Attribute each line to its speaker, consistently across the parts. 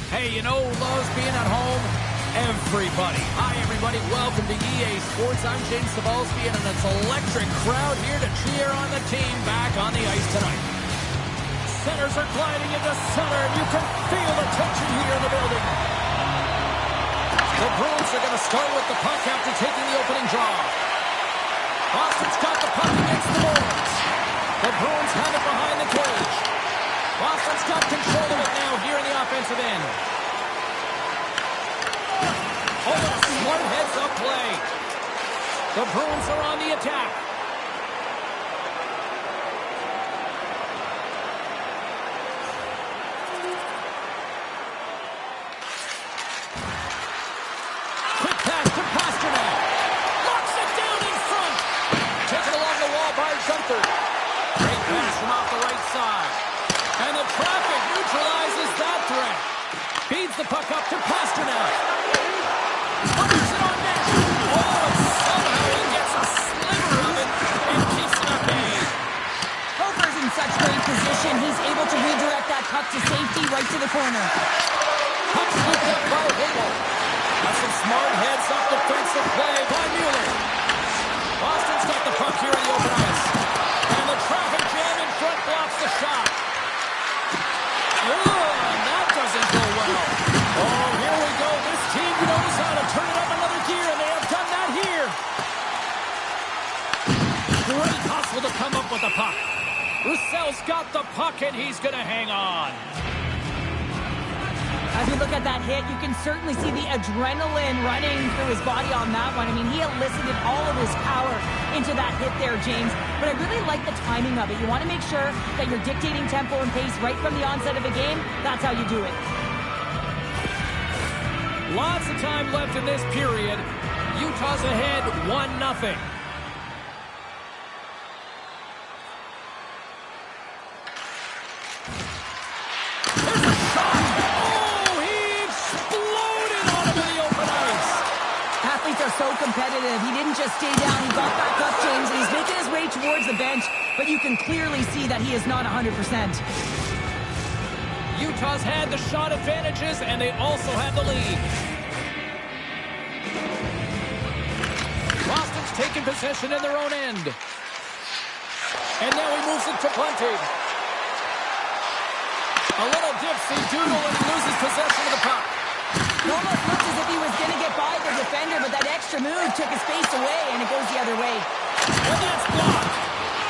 Speaker 1: Hey, you know who loves being at home? Everybody. Hi, everybody. Welcome to EA Sports. I'm James Cebulski, and it's an electric crowd here to cheer on the team back on the ice tonight. Centers are gliding into center, and you can feel the tension here in the building. The Bruins are going to start with the puck after taking the opening draw. Boston's got the puck against the boards. The Bruins have it behind the cage. Boston's got control of it now here in the offensive end. Oh, a smart heads-up play. The Bruins are on the attack. Quick pass to Pasternak. Locks it down in front. Taken along the wall by Gunther. Great pass from off the right side. And the traffic neutralizes that threat. Feeds the puck up to Pasternak. Puts it on net. Oh, and somehow he gets a sliver of it and keeps it at bay.
Speaker 2: Hofer's in such great position, he's able to redirect that puck to safety right to the corner.
Speaker 1: Puck scooped up by Hagel. That's some smart heads-up defensive play by Mueller. Boston's got the puck here in the open ice. And the traffic jam in front blocks the shot. Oh, and that doesn't go well. Oh, here we go. This team knows how to turn it up another gear, and they have done that here. Great hustle to come up with the puck. Roussel's got the puck, and he's going to hang on.
Speaker 2: As we look at that hit, you can certainly see the adrenaline running through his body on that one. I mean, he elicited all of his power into that hit there, James. But I really like the timing of it. You want to make sure that you're dictating tempo and pace right from the onset of a game. That's how you do it.
Speaker 1: Lots of time left in this period. Utah's ahead 1-0. There's a shot. Oh, he exploded onto the open ice.
Speaker 2: Athletes are so competitive. He didn't just stay down. He got back up, James, and he's making his way towards the bench. But you can clearly see that he is not 100%.
Speaker 1: Utah's had the shot advantages, and they also have the lead. Boston's taking possession in their own end. And now he moves it to Bunting. A little dipsy doodle, and he loses possession of the puck.
Speaker 2: It almost looks as if he was going to get by the defender, but that extra move took his space away, and it goes the other way.
Speaker 1: And that's blocked.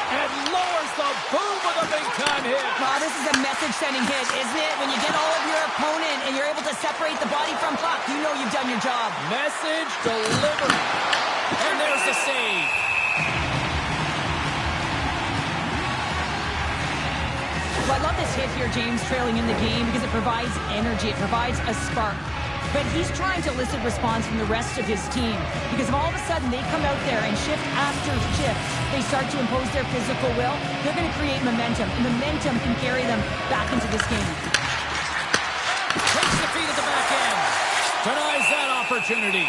Speaker 1: And lowers the boom of a big-time hit.
Speaker 2: Wow, this is a message-sending hit, isn't it? When you get all of your opponent and you're able to separate the body from puck, you know you've done your job.
Speaker 1: Message delivered. And there's the save.
Speaker 2: Well, I love this hit here, James, trailing in the game, because it provides energy. It provides a spark. But he's trying to elicit response from the rest of his team, because if all of a sudden they come out there and shift after shift, they start to impose their physical will, they're going to create momentum, and momentum can carry them back into this game.
Speaker 1: Takes the feed at the back end. Denies that opportunity.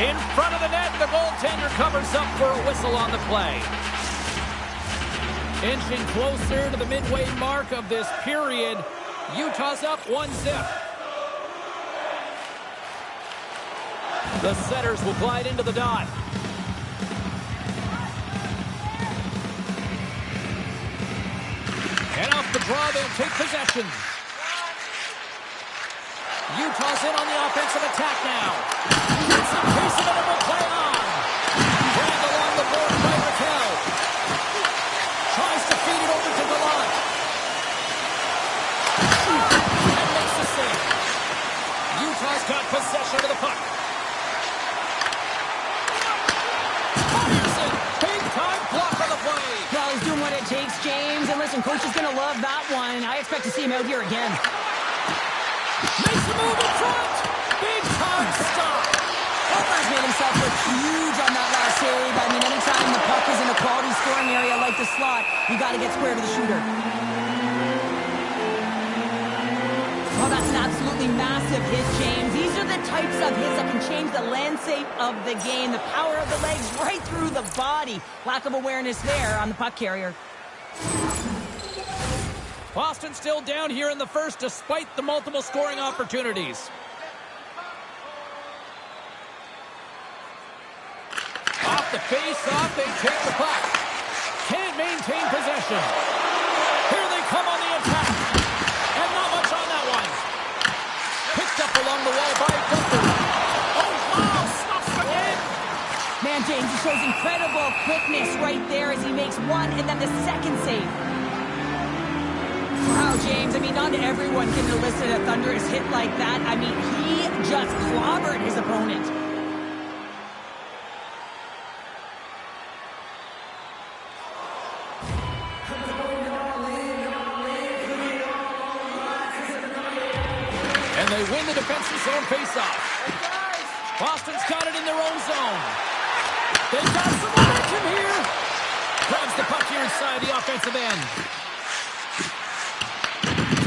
Speaker 1: In front of the net, the goaltender covers up for a whistle on the play. Inching closer to the midway mark of this period, Utah's up 1-0. The setters will glide into the dot. And off the draw, they'll take possession. Utah's in on the offensive attack now. It's a piece of it, will play on. Dragged along the board by Raquel. Tries to feed it over to Gallant. And makes the save. Utah's got possession of the puck. Big-time block on the play.
Speaker 2: Well, he's doing what it takes, James. And listen, coach is going to love that one. I expect to see him out here again.
Speaker 1: Makes the move in front. Big-time stop.
Speaker 2: Hofer's made himself look huge on that last save. I mean, anytime the puck is in a quality scoring area like the slot, you got to get square to the shooter. Well, that's an absolutely massive hit, James. These are the types of hits that can change the landscape of the game. The power of the legs right through the body. Lack of awareness there on the puck carrier.
Speaker 1: Boston still down here in the first despite the multiple scoring opportunities. Off the face-off, they take the puck. Can't maintain possession. Here they come on the attack. And not much on that one. Picked up along the wall by Gunther. Oh, wow, stops again.
Speaker 2: Man, James, he shows incredible quickness right there as he makes one and then the second save. Wow, James, I mean, not everyone can elicit a thunderous hit like that. I mean, he just clobbered his opponent.
Speaker 1: And they win the defensive zone faceoff. Boston's got it in their own zone. They've got some momentum here. Grabs the puck here inside the offensive end.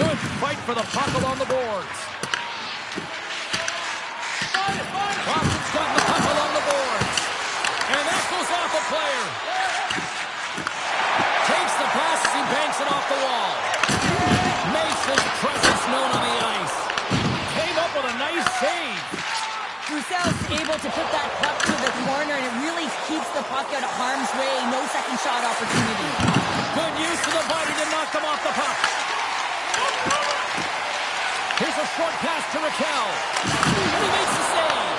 Speaker 1: Good fight for the puck along the boards. Boston's got the puck along the boards. And that goes off a player. Takes the pass as he banks it off the wall. Makes his presence known on the ice. Came up with a nice save.
Speaker 2: Roussel's able to put that puck to the corner, and it really keeps the puck out of harm's way. No second shot opportunity.
Speaker 1: Good use of the body to knock them off the puck. Here's a short pass to Raquel. And he makes the save.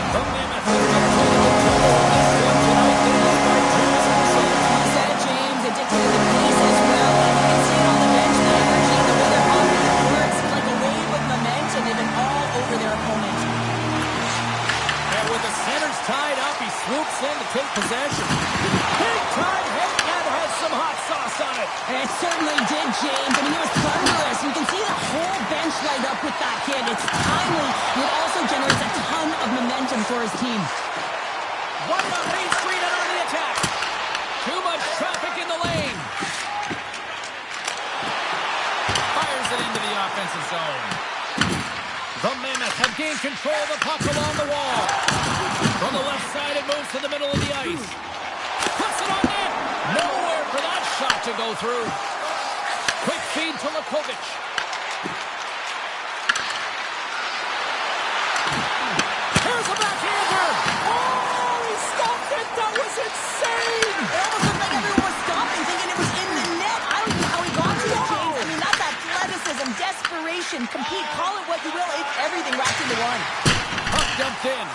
Speaker 1: The Mammoth have come to the trouble in this one tonight. They lead by 2-0.
Speaker 2: You said it, James. It dictated the pace as well. And you can see it on the bench, the energy, the way they're off the court. It's like a wave of momentum. They've been all over their opponent.
Speaker 1: And with the centers tied up, he swoops in to take possession. Big time hit and had some hot sauce on it.
Speaker 2: And it certainly did, James. I mean, it was thunderous. You can see the whole bench light up with that hit. It's timely. It also generates a ton of momentum for his team.
Speaker 1: One on Main Street and on the attack. Too much traffic in the lane. Fires it into the offensive zone. The Mammoth have gained control of the puck along the wall. From the left side, it moves to the middle of the ice. Puts it on net. Nowhere for that shot to go through. Quick feed to Lakovic. Here's a backhander. Oh, he stopped it. That was insane.
Speaker 2: It almost looked like everyone was stopping, thinking it was in the net. I don't know how he got to it, James. I mean, that's athleticism, desperation, compete, call it what you will. It's everything wrapped into one.
Speaker 1: Puck dumped in.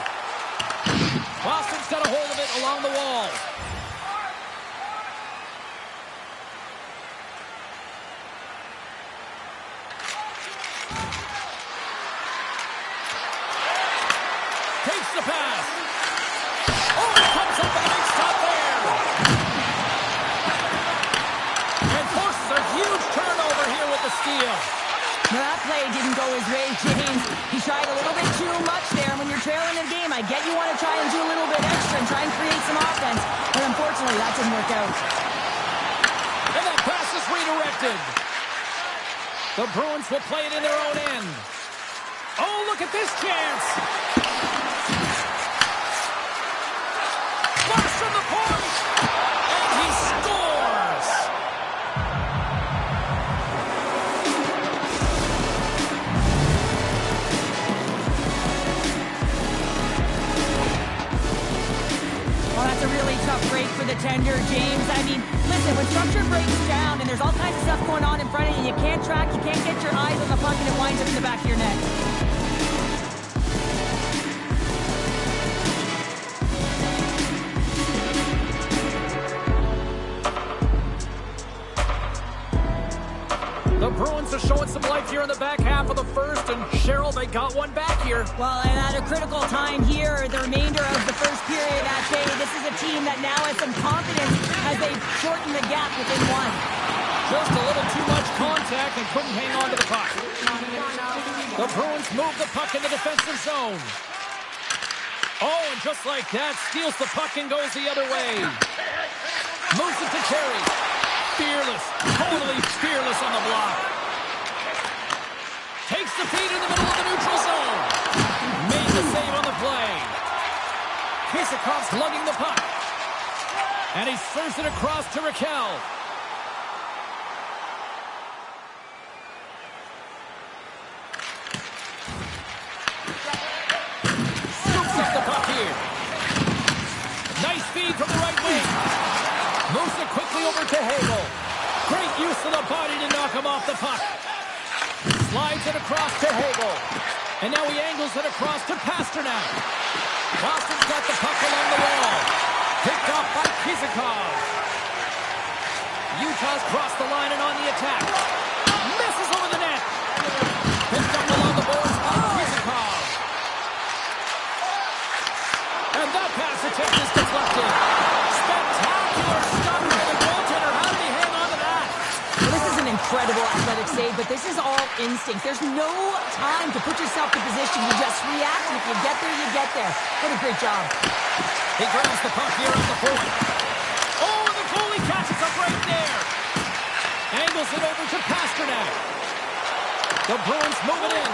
Speaker 1: Boston's got a hold of it along the wall. Takes the pass. Oh, he comes up with a big stop there. And forces a huge turnover here with the steal.
Speaker 2: Now, that play didn't go his way, James. He tried a little bit too much there. When you're trailing a game, I get you want to try and do a little bit extra and try and create some offense. But unfortunately, that didn't work out.
Speaker 1: And that pass is redirected. The Bruins will play it in their own end. Oh, look at this chance. Burst from the point. And he scores.
Speaker 2: Well, that's a really tough break for the tender, James. I mean, listen, when structure breaks down and there's all kinds of stuff going on in front of you, you can't track, you can't get your eyes on the puck, and it winds up in the back of your net.
Speaker 1: The Bruins are showing some life here in the back half of the first, and Cheryl, they got one back here.
Speaker 2: Well, and at a critical time here, the remainder of the first period at bay, this is a team that now has some confidence as they shorten the gap within one.
Speaker 1: Just a little too much contact and couldn't hang on to the puck. The Bruins move the puck in the defensive zone. Oh, and just like that, steals the puck and goes the other way. Moves it to Terry. Fearless, totally fearless on the block. Takes the feed in the middle of the neutral zone. Made the save on the play. Kisakov's lugging the puck. And he serves it across to Raquel. Scoops up the puck here. Nice feed from the right wing. Moves it quickly over to Hagel. Great use of the body to knock him off the puck. Slides it across to Hagel. And now he angles it across to Pasternak. Boston's got the puck along the wall. Picked off by Kizikov. Utah's crossed the line and on the attack. Misses over the net. Picked up along the boards by Kizikov. And that pass attempt is deflected. Spectacular stop by the goaltender. How did he hang on to that?
Speaker 2: Well, this is an incredible athletic save, but this is all instinct. There's no time to put yourself in position. You just react, and if you get there, you get there. What a great job.
Speaker 1: He grabs the puck here on the point. Oh, the goalie catches up right there. Angles it over to Pasternak. The Bruins move it in.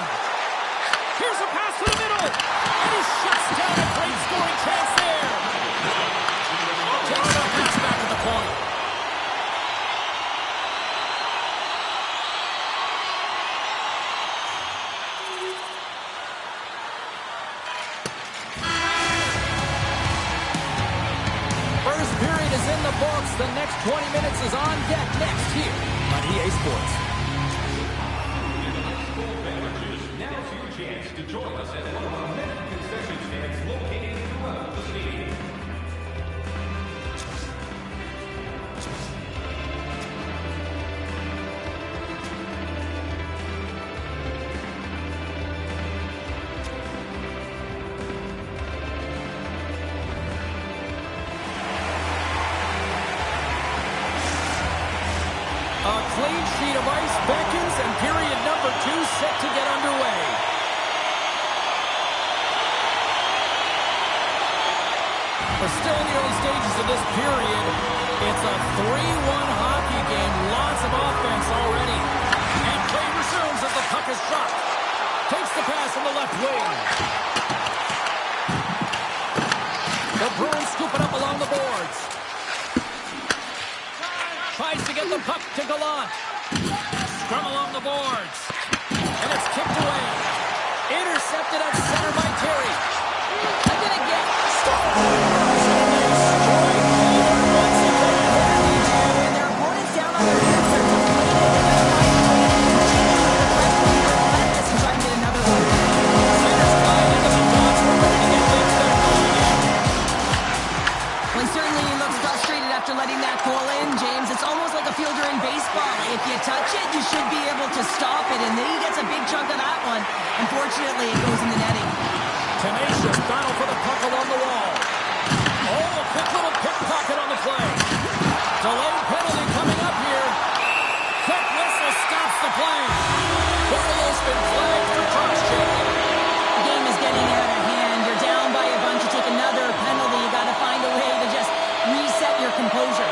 Speaker 1: Here's a pass to the middle. And he shuts down a great scoring chance there. Takes a pass back to the point. First period is in the books. The next 20 minutes is on deck next here on EA Sports.
Speaker 3: Now's your chance to join us at one of our many concession stands located throughout the stadium.
Speaker 1: A clean sheet of ice beckons, and period number 2 set to get underway. We're still in the early stages of this period. It's a 3-1 hockey game. Lots of offense already. And play resumes as the puck is dropped. Takes the pass from the left wing. The Bruins scoop it up along the boards. Tries to get the puck to Gallant. Scrum along the boards. And it's kicked away. Intercepted at center by Terry. And then again.
Speaker 2: And their opponents down on their heels. They're deflated. And try and get another one.
Speaker 1: Center's flying into the box. We're ready to get things there going again.
Speaker 2: Well, certainly he looks frustrated after letting that goal in, James. It's almost like a fielder in baseball. If you touch it, you should be able to stop it. And then he gets a big chunk of that one. Unfortunately, it goes in the netting.
Speaker 1: Tenacious battle for the puck along the wall. Oh, a quick little pickpocket on the play. Delayed penalty coming up here. Quick whistle stops the play. Barlow's been flagged for cross-check.
Speaker 2: The game is getting out of hand. You're down by a bunch. You take another penalty. You got to find a way to just reset your composure.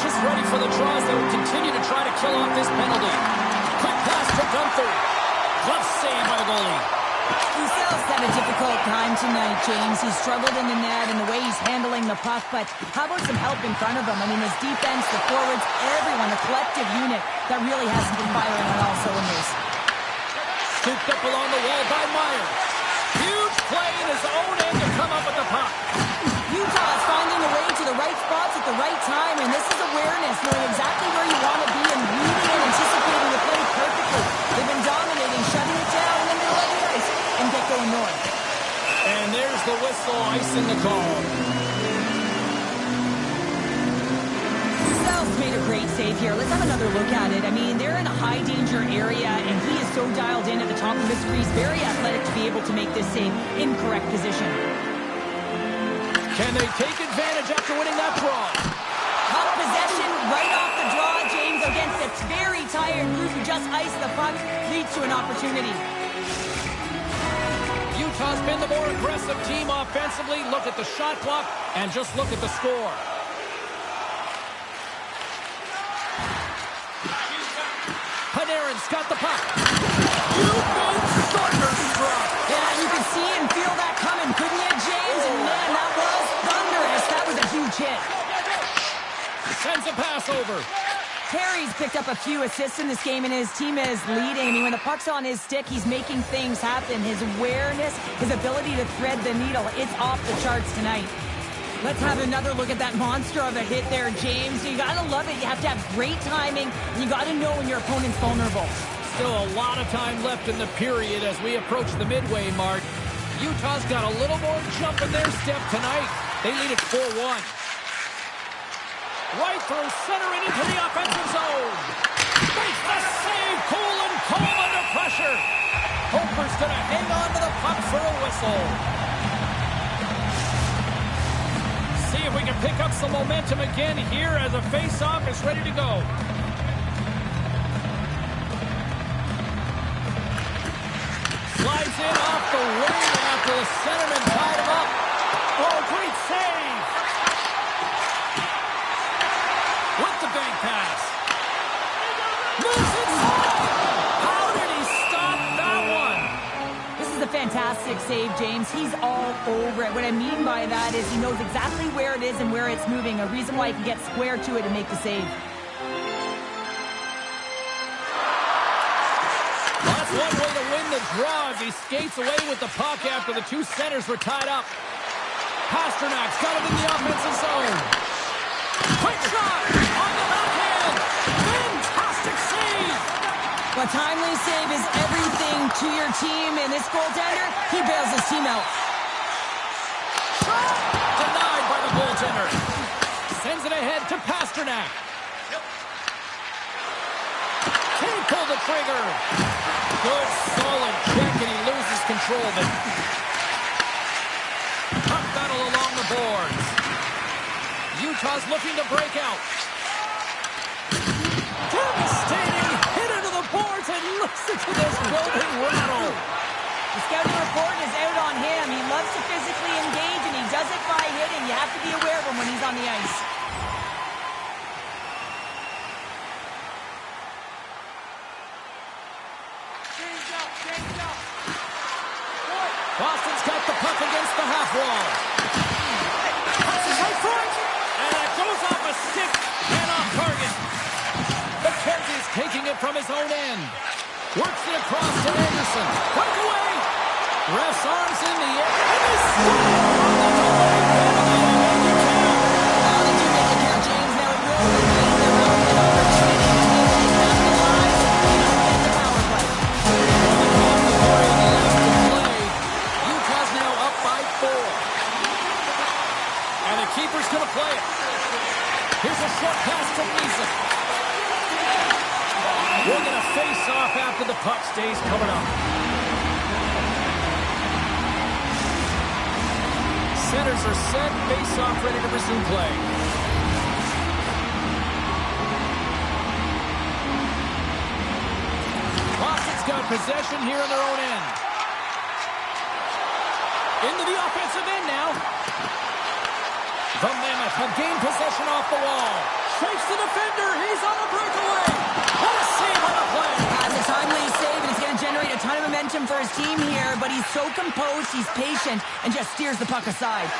Speaker 1: Just ready for the draws. They will continue to try to kill off this penalty. Quick pass to Gunther. Glove save by the goalie.
Speaker 2: Roussel's had a difficult time tonight, James. He's struggled in the net and the way he's handling the puck, but how about some help in front of him? I mean, his defense, the forwards, everyone, a collective unit that really hasn't been firing on all cylinders.
Speaker 1: Scooped up along the wall by Meyer. Huge play in his own end to come up with the puck.
Speaker 2: Utah is finding a way to the right spots at the right time, and this is awareness, knowing exactly where you want to be and reading and anticipating the play perfectly. They've been dominating, shutting it down, and then they'll let the ice and get going north.
Speaker 1: And there's the whistle, icing the call.
Speaker 2: Roussel's made a great save here. Let's have another look at it. I mean, they're in a high-danger area, and he is so dialed in at the top of his crease, very athletic to be able to make this save in correct position.
Speaker 1: Can they take advantage after winning that draw?
Speaker 2: Puck possession right off the draw, James, against a very tired Bruce who just iced the puck, leads to an opportunity.
Speaker 1: Utah's been the more aggressive team offensively. Look at the shot clock and just look at the score. Panarin's got the puck. You've been thunderstruck.
Speaker 2: Yeah, you could see and feel that coming, couldn't you, James? And man, that was thunderous. That was a huge hit.
Speaker 1: Sends a pass over.
Speaker 2: Terry's picked up a few assists in this game, and his team is leading. I mean, when the puck's on his stick, he's making things happen. His awareness, his ability to thread the needle, it's off the charts tonight. Let's have another look at that monster of a hit there, James. You got to love it. You have to have great timing. You got to know when your opponent's vulnerable.
Speaker 1: Still a lot of time left in the period as we approach the midway mark. Utah's got a little more jump in their step tonight. They lead it 4-1. Right through center and into the offensive zone. Makes the save. Cool and calm under pressure. Hoper's going to hang on to the puck for a whistle. See if we can pick up some momentum again here as a face-off is ready to go. Slides in off the wing after the centerman tied him up. Oh, great save. With the bank pass. Moves it forward. How did he stop that one?
Speaker 2: This is a fantastic save, James. He's all over it. What I mean by that is he knows exactly where it is and where it's moving. A reason why he can get square to it and make the save.
Speaker 1: That's one way to win the draw as he skates away with the puck after the two centers were tied up. Pasternak's got him in the offensive zone. Quick shot on the backhand. Fantastic save.
Speaker 2: A timely save is everything to your team, and this goaltender, he bails his team out.
Speaker 1: Shot denied by the goaltender. Sends it ahead to Pasternak. Can't pull the trigger. Good, solid check, and he loses control of it. Puck battle along the boards. Utah's looking to break out. Devastating hit into the boards, and listen to this building rattle.
Speaker 2: The scouting report is out on him. He loves to physically engage, and he does it by hitting. You have to be aware of him when he's on the ice.
Speaker 1: Boston's got the puck against the half wall. Passes right front, and it goes off a stick and off target. McKenzie's taking it from his own end. Works it across to Anderson. Breakaway. Ref's arms in the air. And they slide on the delay penalty to make it count.
Speaker 2: Now they do make it count, James. Now it will remain their own opportunity to capitalize and get the power play.
Speaker 1: Utah's now up by 4. And the keeper's going to play it. Here's a short pass to Niza. We're going to face off after the puck stays coming up. Centers are set, face off ready to resume play. Boston's got possession here in their own end. Into the offensive end now. The Mammoth have gained possession off the wall. Shakes the defender. He's on the breakaway. What a save on the play.
Speaker 2: That's a timely save, and it's going to generate a ton of momentum for his team here, but he's so composed, he's patient, and just steers the puck aside.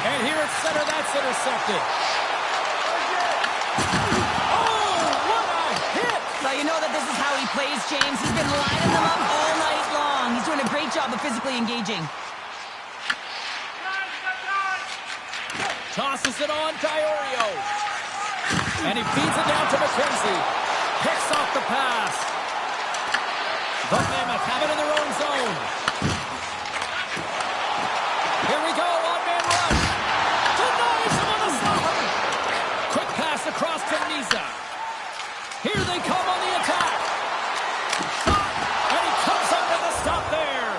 Speaker 1: And here at center, that's intercepted. Oh, what a hit.
Speaker 2: Well, you know that this is how he plays, James. He's been lining them up all night long. He's doing a great job of physically engaging.
Speaker 1: Tosses it on to Iorio. And he feeds it down to McKenzie. Picks off the pass. The Mammoth have it in their own zone. Here we go, one-man rush. Denies him on the stopper. Quick pass across to Niza. Here they come on the attack. Shot, and he comes up with a stop there.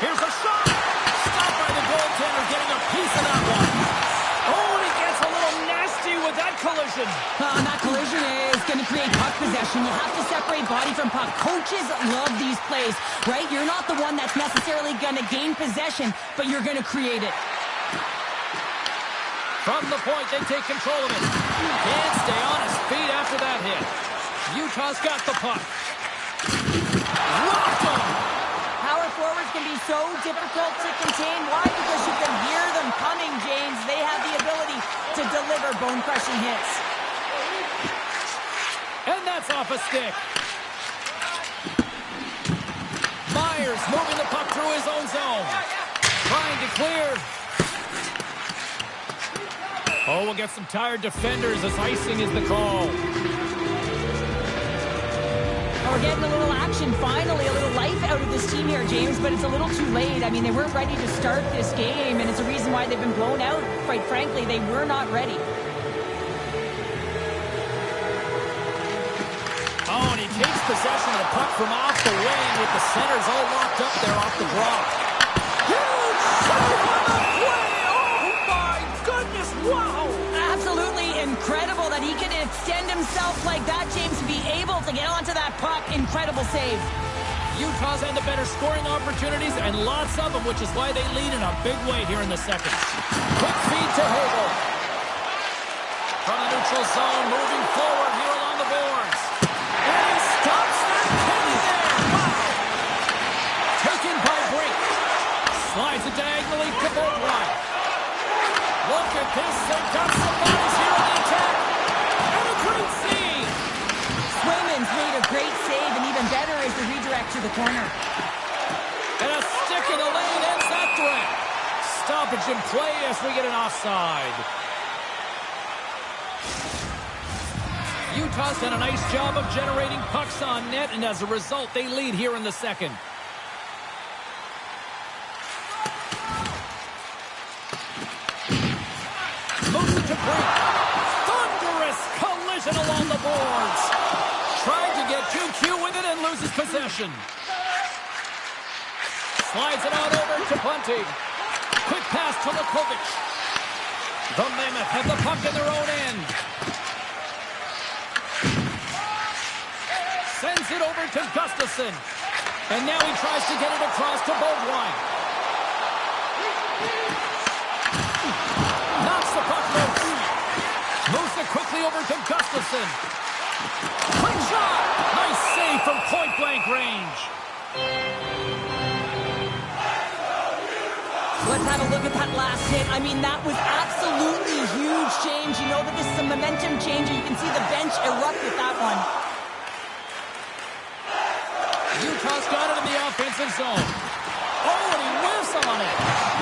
Speaker 1: Here's a shot. Stopped by the goaltender, getting a piece of that one. Oh, and he gets a little nasty with collision.
Speaker 2: And that collision is going to create puck possession. You have to separate body from puck. Coaches love these plays, right? You're not the one that's necessarily going to gain possession, but you're going to create it.
Speaker 1: From the point, they take control of it. Can't stay on his feet after that hit. Utah's got the puck. Rocked him!
Speaker 2: Power forwards can be so difficult to contain. Why? Because you can hear them coming, James. They have the ability to deliver bone-crushing hits.
Speaker 1: And that's off a stick. Myers moving the puck through his own zone. Trying to clear. Oh, we'll get some tired defenders as icing is the call.
Speaker 2: We're getting a little action, finally, a little life out of this team here, James, but it's a little too late. I mean, they weren't ready to start this game, and it's a reason why they've been blown out. Quite frankly, they were not ready.
Speaker 1: Oh, and he takes possession of the puck from off the wing with the centers all locked up there off the draw. Huge save on the play! Oh, my goodness, wow!
Speaker 2: Absolutely incredible that he can extend himself like that, James, to be able to get onto that puck. Incredible save.
Speaker 1: Utah's had the better scoring opportunities and lots of them, which is why they lead in a big way here in the second. Quick feed to Hagel. From the neutral zone, moving forward here along the boards. And he stops that penny there. Wow! Taken by Brink. Slides it diagonally to Boldwine. Look at this. They've got some bodies here on the attack. And a great save.
Speaker 2: Swayman's made a great save, and even better is the redirect to the corner.
Speaker 1: And a stick in the lane ends that threat. Stoppage in play as we get an offside. Utah's done a nice job of generating pucks on net, and as a result, they lead here in the second. Moves it to Brink. Thunderous collision along the boards. Trying to get QQ with it and loses possession. Slides it out over to Bunting. Quick pass to Lukovic. The Mammoth have the puck in their own end. Sends it over to Gustafsson. And now he tries to get it across to Boldwine. Knocks the puck loose. Moves it quickly over to Gustafsson. Quick shot! Nice save from point-blank range.
Speaker 2: Let's have a look at that last hit. I mean, that was absolutely huge change. You know that this is a momentum changer. You can see the bench erupt with that one.
Speaker 1: Utah's got it in the offensive zone. Oh, and he whiffs on it.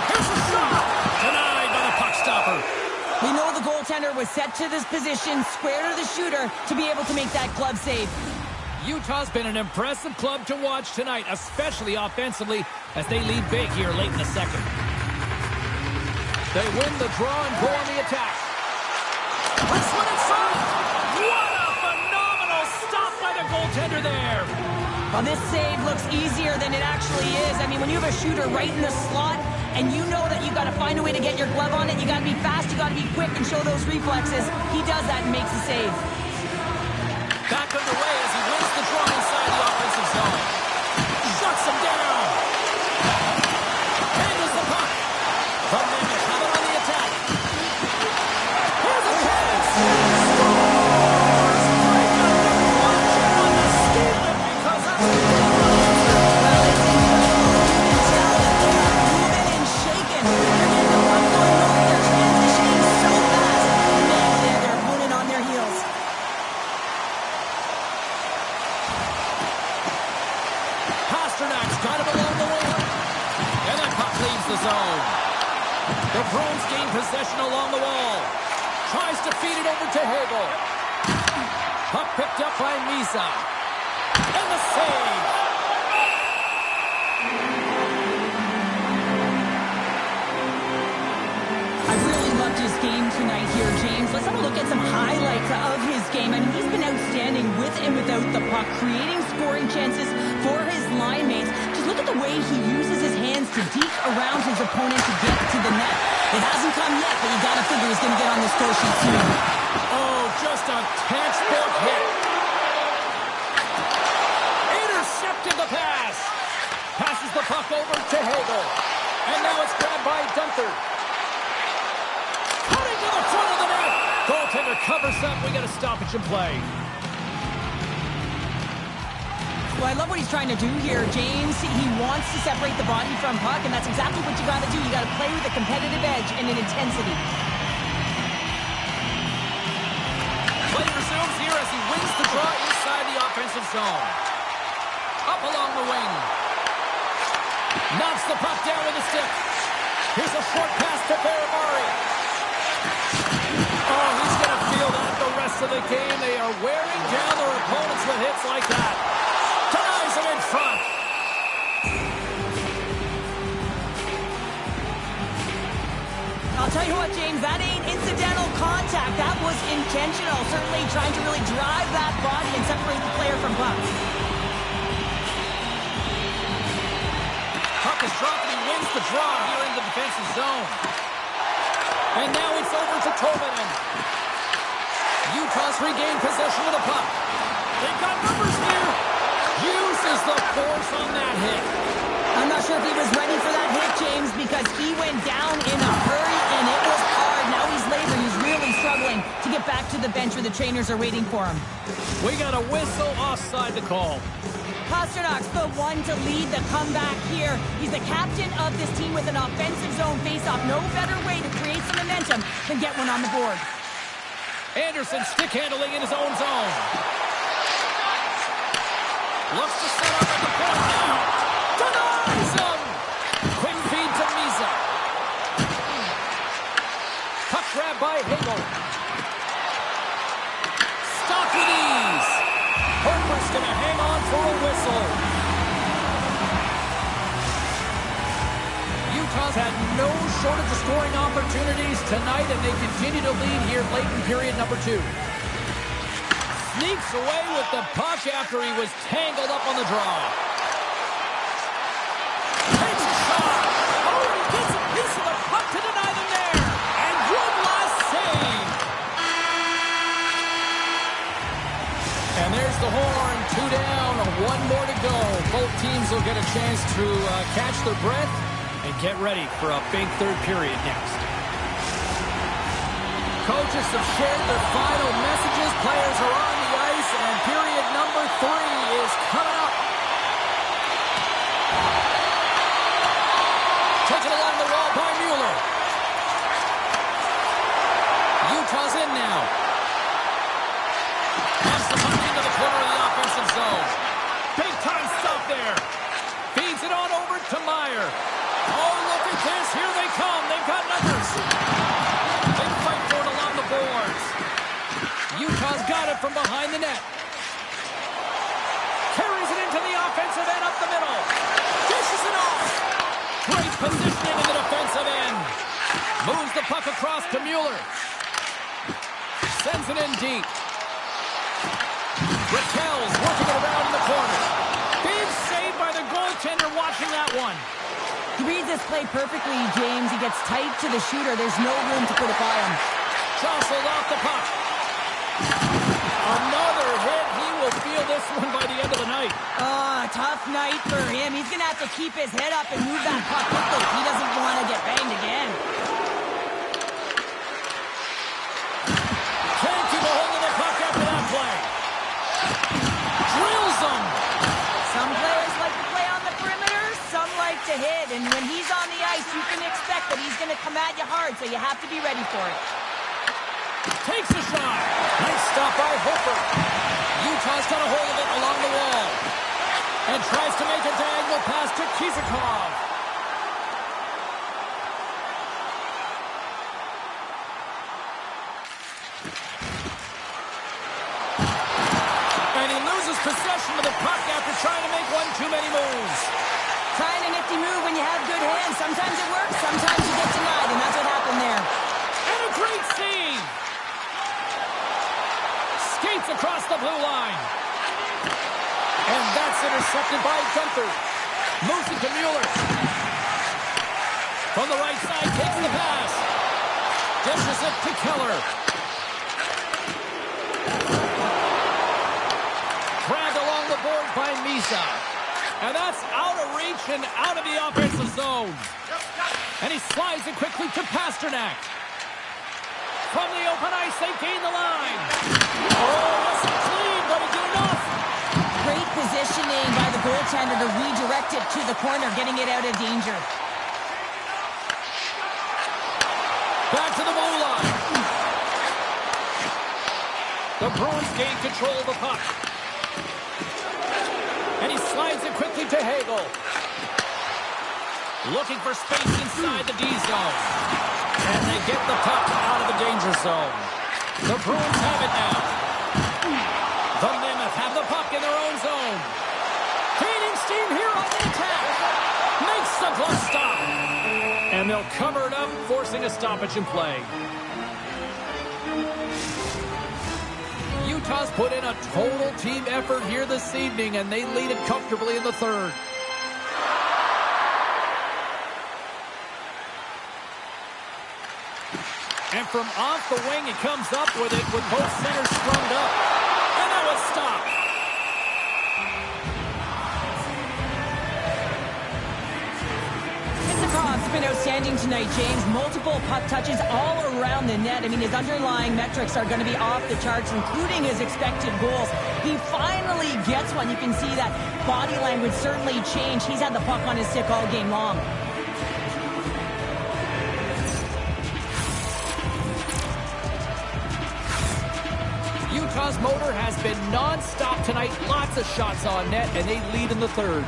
Speaker 1: Here's the shot. Denied by the puck stopper.
Speaker 2: We know the goaltender was set to this position, square to the shooter, to be able to make that glove save.
Speaker 1: Utah's been an impressive club to watch tonight, especially offensively, as they lead big here late in the second. They win the draw and go on the attack. Wrestling in front. What a phenomenal stop by the goaltender there.
Speaker 2: Well, this save looks easier than it actually is. I mean, when you have a shooter right in the slot, and you know that you got to find a way to get your glove on it, you got to be fast, you got to be quick and show those reflexes. He does that and makes the save.
Speaker 1: Back underway as he wins the draw inside the offensive zone. Shuts him down. Handles the puck. The Mammoth have it on the attack. Here's a chance. Scores! Break up the punch and want to steal it because that's the
Speaker 2: Well, it's incredible. You can tell that they are moving and shaking. They're getting the puck going over. They're transitioning so fast. Man, they have their opponent on their heels.
Speaker 1: Pasternak's got it along the wing. And that puck leaves the zone. The Bruins gain possession along the wall. Tries to feed it over to Hagel. Puck picked up by Misa. And the save.
Speaker 2: I really loved his game tonight here, James. Let's have a look at some highlights of his game. I mean, he's been outstanding with and without the puck, creating scoring chances for his line mates. Just look at the way he uses his hands to deke around his opponent to get to the net. It hasn't come yet, but you got to figure he's going to get on the score sheet soon.
Speaker 1: Oh, Textbook hit. Intercepted the pass. Passes the puck over to Hagel. And now it's grabbed by Gunther. Cutting to the front of the net. Goaltender covers up. We got a stoppage in play.
Speaker 2: Well, I love what he's trying to do here, James. He wants to separate the body from puck, and that's exactly what you got to do. You got to play with a competitive edge and an intensity.
Speaker 1: Play resumes here as he wins the draw inside the offensive zone. Up along the wing. Knocks the puck down with a stick. Here's a short pass to Baramari. Oh, he's going to feel that the rest of the game. They are wearing down their opponents with hits like that. Ties him in front.
Speaker 2: I'll tell you what, James, that ain't incidental contact. That was intentional. Certainly trying to really drive that body and separate the player from puck.
Speaker 1: Puck is dropped and he wins the draw here in the defensive zone. And now it's over to Tolvanen. Utah's regained possession of the puck. They've got numbers here. Uses the force on that hit.
Speaker 2: I'm not sure if he was ready for that hit, James, because he went down in a hurry, and it was hard. Now he's laboring. He's really struggling to get back to the bench where the trainers are waiting for him.
Speaker 1: We got a whistle offside the call.
Speaker 2: Pasternak's the one to lead the comeback here. He's the captain of this team with an offensive zone faceoff. No better way to create some momentum than get one on the board.
Speaker 1: Anderson stick handling in his own zone. Looks to set up at the point now. Denies him! Quick feed to Misa. Puck grab by Hagel. Stop with ease. Harper's going to hang on for a whistle. Utah's had no shortage of scoring opportunities tonight, and they continue to lead here late in period number 2. Sneaks away with the puck after he was tangled up on the draw. Takes a shot. Oh, he gets a piece of the puck to deny them there. And one last save. And there's the horn. 2 down, 1 more to go. Both teams will get a chance to catch their breath and get ready for a big third period next. Coaches have shared their final messages. Players are on the ice, and period number 3 is coming up. Taken along the wall by Mueller. Utah's in now. Pass the puck into the corner of the offensive zone. Big time stop there. Feeds it on over to Meyer. Oh, look at this. Here they come. They've got numbers. Big fight for it along the boards. Utah's got it from behind the net. Carries it into the offensive end up the middle. Dishes it off. Great positioning in the defensive end. Moves the puck across to Mueller. Sends it in deep. Raquel's working it around in the corner. Big save by the goaltender watching that one.
Speaker 2: He reads this play perfectly, James. He gets tight to the shooter. There's no room to put it by him.
Speaker 1: Jostled off the puck. Another hit. He will feel this one by the end of the night.
Speaker 2: Tough night for him. He's going to have to keep his head up and move that puck quickly. He doesn't want to get banged again.
Speaker 1: Can't keep a hold of the puck after that play. Drills him.
Speaker 2: Some players like to play on the perimeter. Some like to hit. And when he's on the ice, you can expect that he's going to come at you hard, so you have to be ready for it.
Speaker 1: Takes a shot. Nice stop by Hofer. Utah's got a hold of it along the wall. And tries to make a diagonal pass to Kizikov. And he loses possession of the puck after trying to make one too many moves.
Speaker 2: Trying a nifty move when you have good hands. Sometimes it works, sometimes you get denied, and that's what happened there.
Speaker 1: And a great save. Skates across the blue line. And that's intercepted by Gunther. Moves it to Mueller. From the right side, takes the pass. Dishes it to Keller. Ariza. And that's out of reach and out of the offensive zone. And he slides it quickly to Pasternak. From the open ice, they gain the line. Oh, that's clean, but he did enough.
Speaker 2: Great positioning by the goaltender to redirect it to the corner, getting it out of danger.
Speaker 1: Back to the blue line. The Bruins gain control of the puck. And he slides it quickly to Hagel. Looking for space inside the D zone. And they get the puck out of the danger zone. The Bruins have it now. The Mammoth have the puck in their own zone. Gaining steam here on the attack. Makes the clock stop. And they'll cover it up, forcing a stoppage in play. Utah's put in a total team effort here this evening, and they lead it comfortably in the third. And from off the wing, he comes up with it with both centers strummed up. And that was stopped.
Speaker 2: Isakov's been outstanding tonight, James. Multiple puck touches all around the net. I mean, his underlying metrics are going to be off the charts, including his expected goals. He finally gets one. You can see that body language certainly changed. He's had the puck on his stick all game long.
Speaker 1: Utah's motor has been non-stop tonight. Lots of shots on net, and they lead in the third.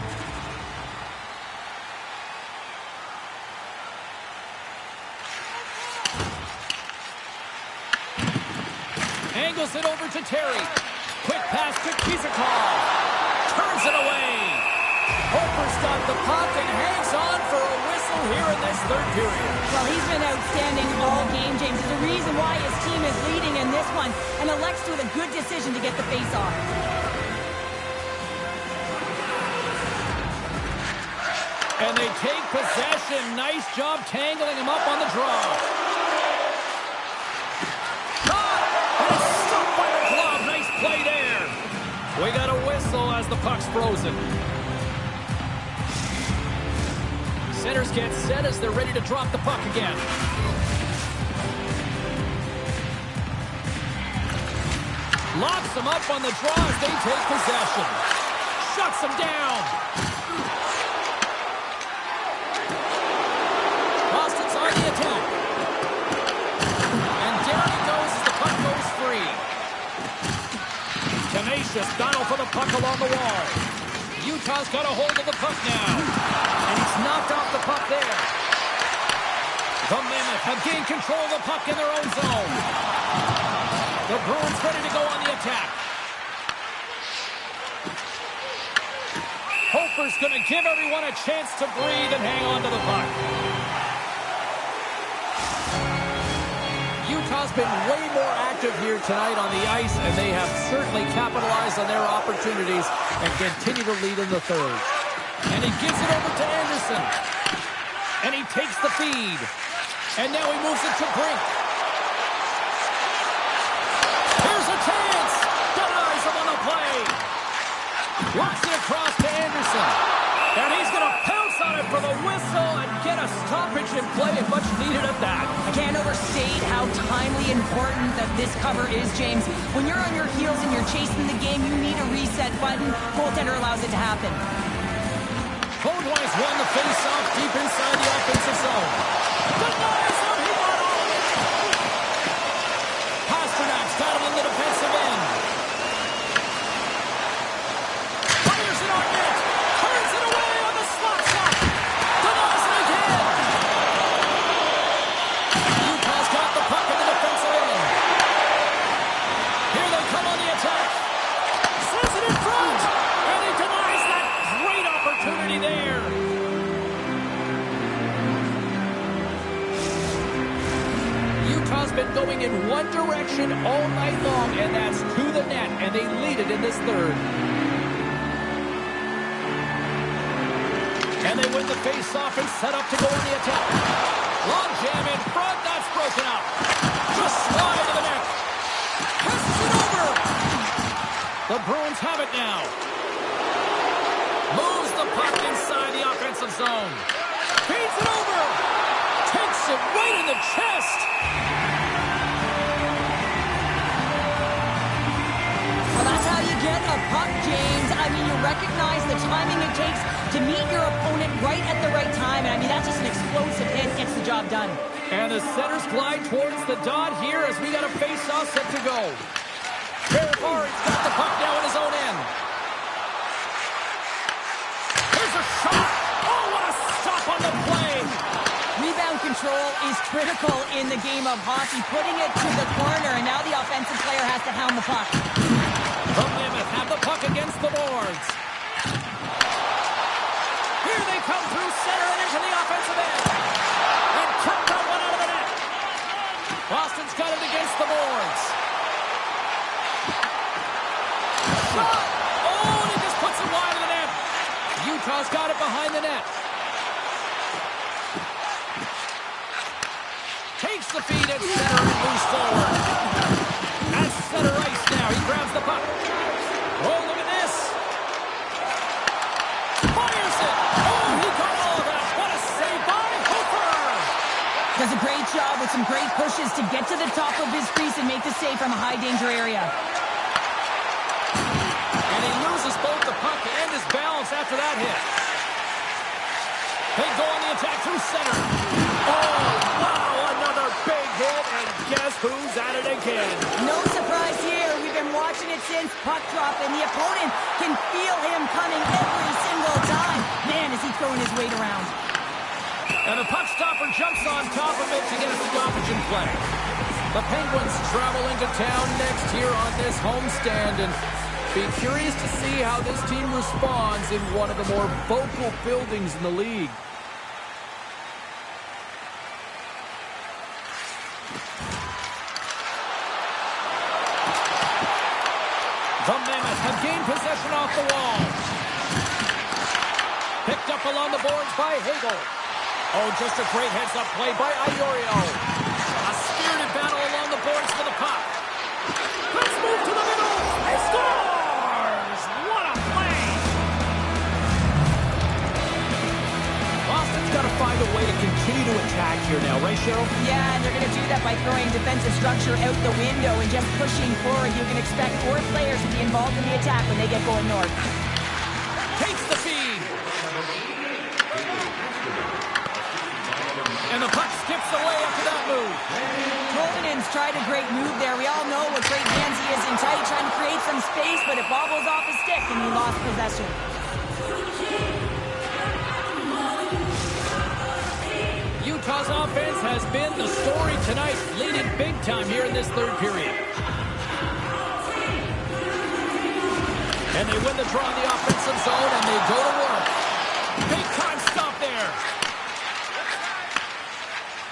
Speaker 1: Angles it over to Terry. Quick pass to Kizikov. Turns it away. Hofer's got the puck and hangs on for a whistle here in this third period.
Speaker 2: Well, he's been outstanding all game, James. There's a reason why his team is leading in this one, and elects with a good decision to get the face-off.
Speaker 1: And they take possession. Nice job tangling him up on the draw. Caught! And it's stopped by the glove. Nice play there. We got a whistle as the puck's frozen. Centers get set as they're ready to drop the puck again. Locks them up on the draw as they take possession. Shuts them down. Boston's on the attack. And down he goes as the puck goes free. Tenacious battle for the puck along the wall. Utah's got a hold of the puck now. And he's knocked off the puck there. The Mammoth have gained control of the puck in their own zone. The Bruins ready to go on the attack. Hofer's going to give everyone a chance to breathe and hang on to the puck. Utah's been way more active here tonight on the ice, and they have certainly capitalized on their opportunities and continue to lead in the third. And he gives it over to Anderson. And he takes the feed. And now he moves it to Brink. Here's a chance. Denies him on the play. Works it across to Anderson. And he's going to pounce on it for the whistle and get a stoppage in play, and much needed at that.
Speaker 2: I can't overstate how timely important that this cover is, James. When you're on your heels and you're chasing the game, you need a reset button. Goaltender allows it to happen.
Speaker 1: Codewise won the face-off deep inside the offensive zone. Denies him. He got all of it. Pasternak's got him in the defensive end. Fires it on net. Turns it away on the slot shot. Denies it again. Utah's got the puck in the defensive end. Here they come on the attack. Sends it in front. And he denies that great opportunity there. Utah's been going in one direction all night long, and that's to the net, and they lead it in this third. And they win the face-off and set up to go on the attack. Long jam in front, that's broken up. Just slide to the net. Passes it over. The Bruins have it now. Moves the puck inside the offensive zone. Feeds it over. Takes it right in the chest.
Speaker 2: Well, that's how you get a puck, James. I mean, you recognize the timing it takes to meet your opponent right at the right time. And I mean, that's just an explosive hit. Gets the job done.
Speaker 1: And the centers glide towards the dot here as we got a face-off set to go. Barry's got the puck now in his own end. Here's a shot. Oh, what a stop on the play.
Speaker 2: Rebound control is critical in the game of hockey. Putting it to the corner, and now the offensive player has to hound the puck.
Speaker 1: The Mammoth have the puck against the boards. Here they come through center and into the offensive end. And took that one out of the net. Boston's got it against the boards. Shot! Oh, and he just puts it wide of the net. Utah's got it behind the net. Takes the feed at center and moves forward. At center ice now. He grabs the puck. Oh, look at this. Fires it. Oh, he got all of that. What a save by Hooper.
Speaker 2: Does a great job with some great pushes to get to the top of his crease and make the save from a high-danger area.
Speaker 1: And he loses both the puck and his balance after that hit. They go on the attack through center. Oh, wow, another big hit, and guess who's at it again?
Speaker 2: No surprise here. We've been watching it since puck drop, and the opponent can feel him coming every single time. Man, is he throwing his weight around.
Speaker 1: And the puck stopper jumps on top of it to get a stoppage in play. The Penguins travel into town next here on this homestand, and be curious to see how this team responds in one of the more vocal buildings in the league. The Mammoth have gained possession off the wall. Picked up along the boards by Hagel. Oh, just a great heads-up play by Iorio. A spirited battle along the boards for the puck. Let's move to the middle. He scores! What a play! Boston's got to find a way to continue to attack here now, right, Cheryl?
Speaker 2: Yeah, and they're going to do that by throwing defensive structure out the window and just pushing forward. You can expect more players to be involved in the attack when they get going north.
Speaker 1: Takes the feed. And the puck skips away after that move.
Speaker 2: Tolvanen's tried a great move there. We all know what great hands he is in tight, trying to create some space, but it bobbles off his stick, and he lost possession.
Speaker 1: Utah's offense has been the story tonight, leading big time here in this third period. And they win the draw in the offensive zone, and they go to work. Big time stop there.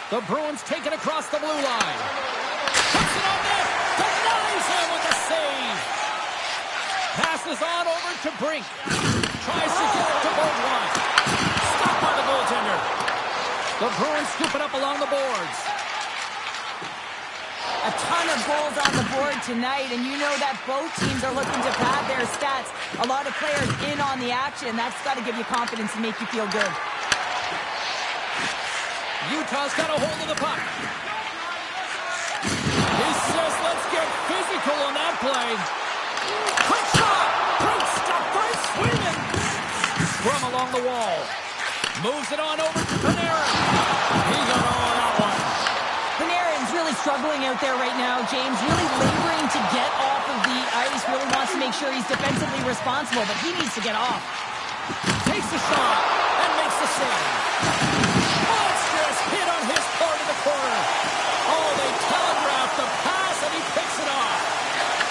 Speaker 1: The Bruins take it across the blue line. Puts it on net. Denies him with a save. Passes on over to Brink. Tries to get it to Beauvoir. Stopped by the goaltender. The Bruins scoop it up along the boards.
Speaker 2: A ton of goals on the board tonight, and you know that both teams are looking to pad their stats. A lot of players in on the action. That's got to give you confidence and make you feel good.
Speaker 1: Utah's got a hold of the puck. He says, let's get physical on that play. Quick shot. Great stop by Sweden. Scrum along the wall. Moves it on over to Panarin. He got all of that one.
Speaker 2: Panarin's really struggling out there right now, James. Really laboring to get off of the ice. Really wants to make sure he's defensively responsible, but he needs to get off.
Speaker 1: Takes the shot and makes the save. Monstrous hit on his part of the corner. Oh, they telegraph the pass and he picks it off.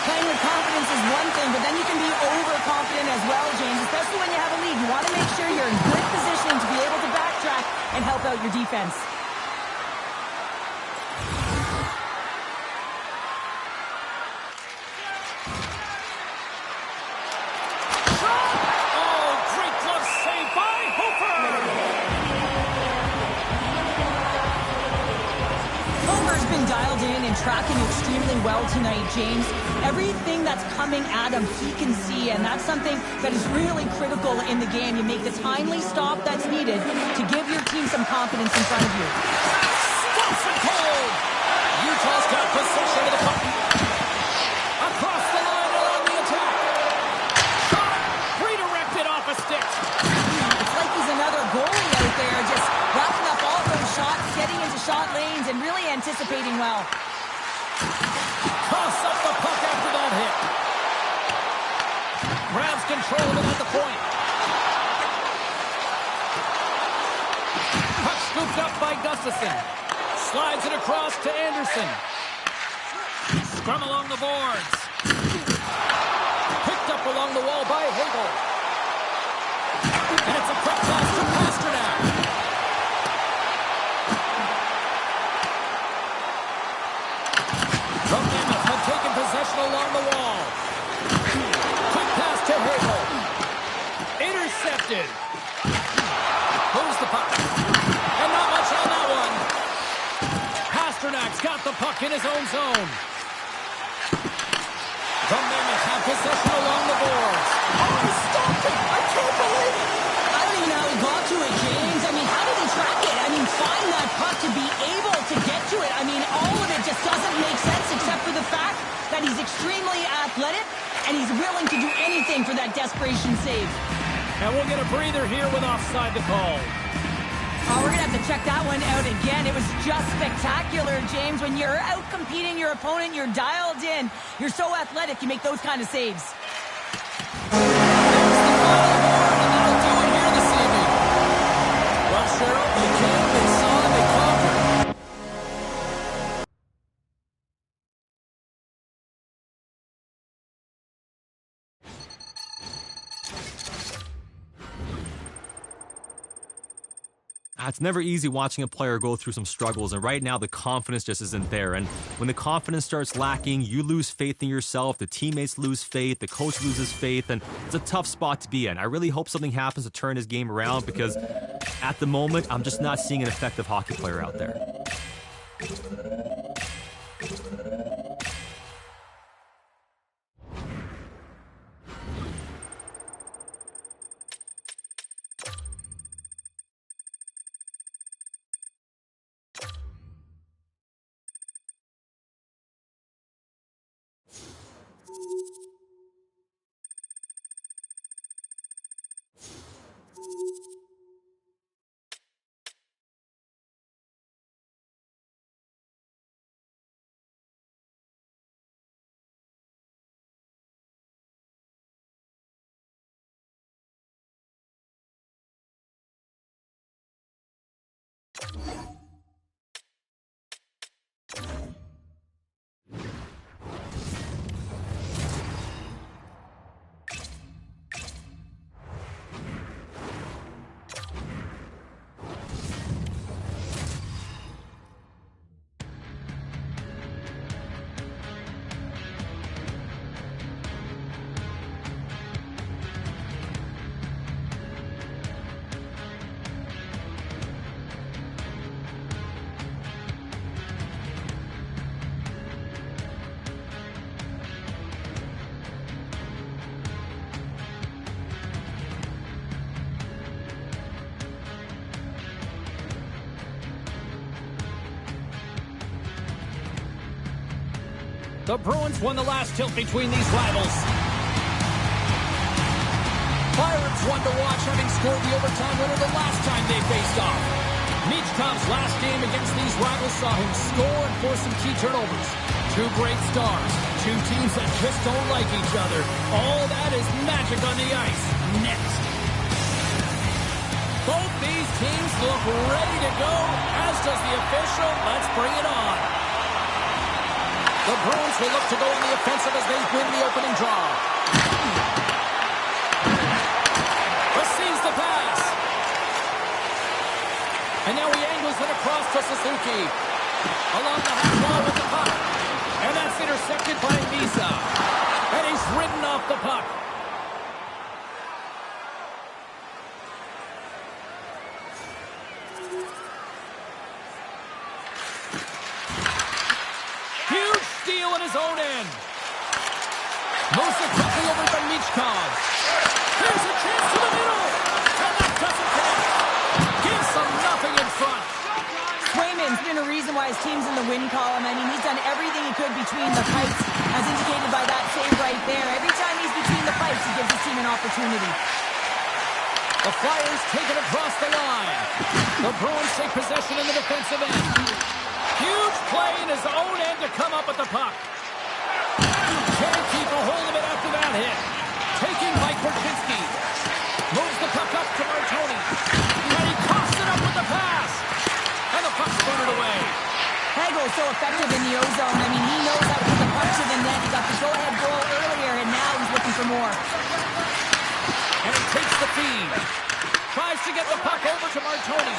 Speaker 2: Playing with confidence is one thing, but then you can be overconfident as well, James, especially when you have a lead. You want to make sure you're in good position to be able to backtrack and help out your defense. been dialed in and tracking extremely well tonight, James. Everything that's coming at him, he can see, and that's something that is really critical in the game. You make the timely stop that's needed to give your team some confidence in front of you.
Speaker 1: Stops it cold. Utah's got possession of the puck. Across the line along the attack. Shot. Redirected off a stick.
Speaker 2: It's like he's another goalie out there, just racking up all those shots, getting into shot lanes, and really anticipating well.
Speaker 1: Toss up the puck after that hit. Grabs control of it at the point. Puck scooped up by Gustafson. Slides it across to Anderson. Scrum along the boards. Picked up along the wall by Hagel. And it's a quick pass to Pasternak. The Mammoth have taken possession along the wall. Quick pass to Hagel. Intercepted. Moves the puck. And not much on that one. Pasternak's got the puck in his own zone. The Mammoth have possession along the boards. Oh, he stopped it! I can't believe it!
Speaker 2: I don't even know how he got to it, James. I mean, how did he track it? I mean, find that puck to be able to get to it. I mean, all of it just doesn't make sense except for the fact that he's extremely athletic and he's willing to do anything for that desperation save.
Speaker 1: And we'll get a breather here with offside the call.
Speaker 2: Oh, we're going to have to check that one out again. It was just spectacular, James. When you're out competing your opponent, you're dialed in. You're so athletic, you make those kind of saves.
Speaker 1: That'll do it here this evening. Well, Cheryl, they came, they saw, they conquered.
Speaker 4: It's never easy watching a player go through some struggles, and right now the confidence just isn't there. And when the confidence starts lacking, you lose faith in yourself, the teammates lose faith, the coach loses faith, and it's a tough spot to be in. I really hope something happens to turn his game around, because at the moment, I'm just not seeing an effective hockey player out there.
Speaker 1: The Bruins won the last tilt between these rivals. Pirates won to watch, having scored the overtime winner the last time they faced off. Michkov's last game against these rivals saw him score and force some key turnovers. Two great stars, two teams that just don't like each other. All that is magic on the ice. Next. Both these teams look ready to go, as does the official. Let's bring it on. The Bruins will look to go on the offensive as they win the opening draw. Receives the pass. And now he angles it across to Suzuki. Along the half wall with the puck. And that's intercepted by Misa. And he's ridden off the puck.
Speaker 2: between the pipes, as indicated by that save right there. Every time he's between the pipes, he gives his team an opportunity.
Speaker 1: The Flyers take it across the line. The Bruins take possession in the defensive end. Huge play in his own end to come up with the puck. Can't keep a hold of it after that hit. Taking by Korchinski. Moves the puck up to Martoni. And he coughs it up with the pass. And the puck's booted away.
Speaker 2: Hegel's so effective in the O-zone. I mean, he knows how to put the puck to the net. He got the go-ahead goal earlier, and now he's looking for more.
Speaker 1: And he takes the feed. Tries to get the puck over to Martoni.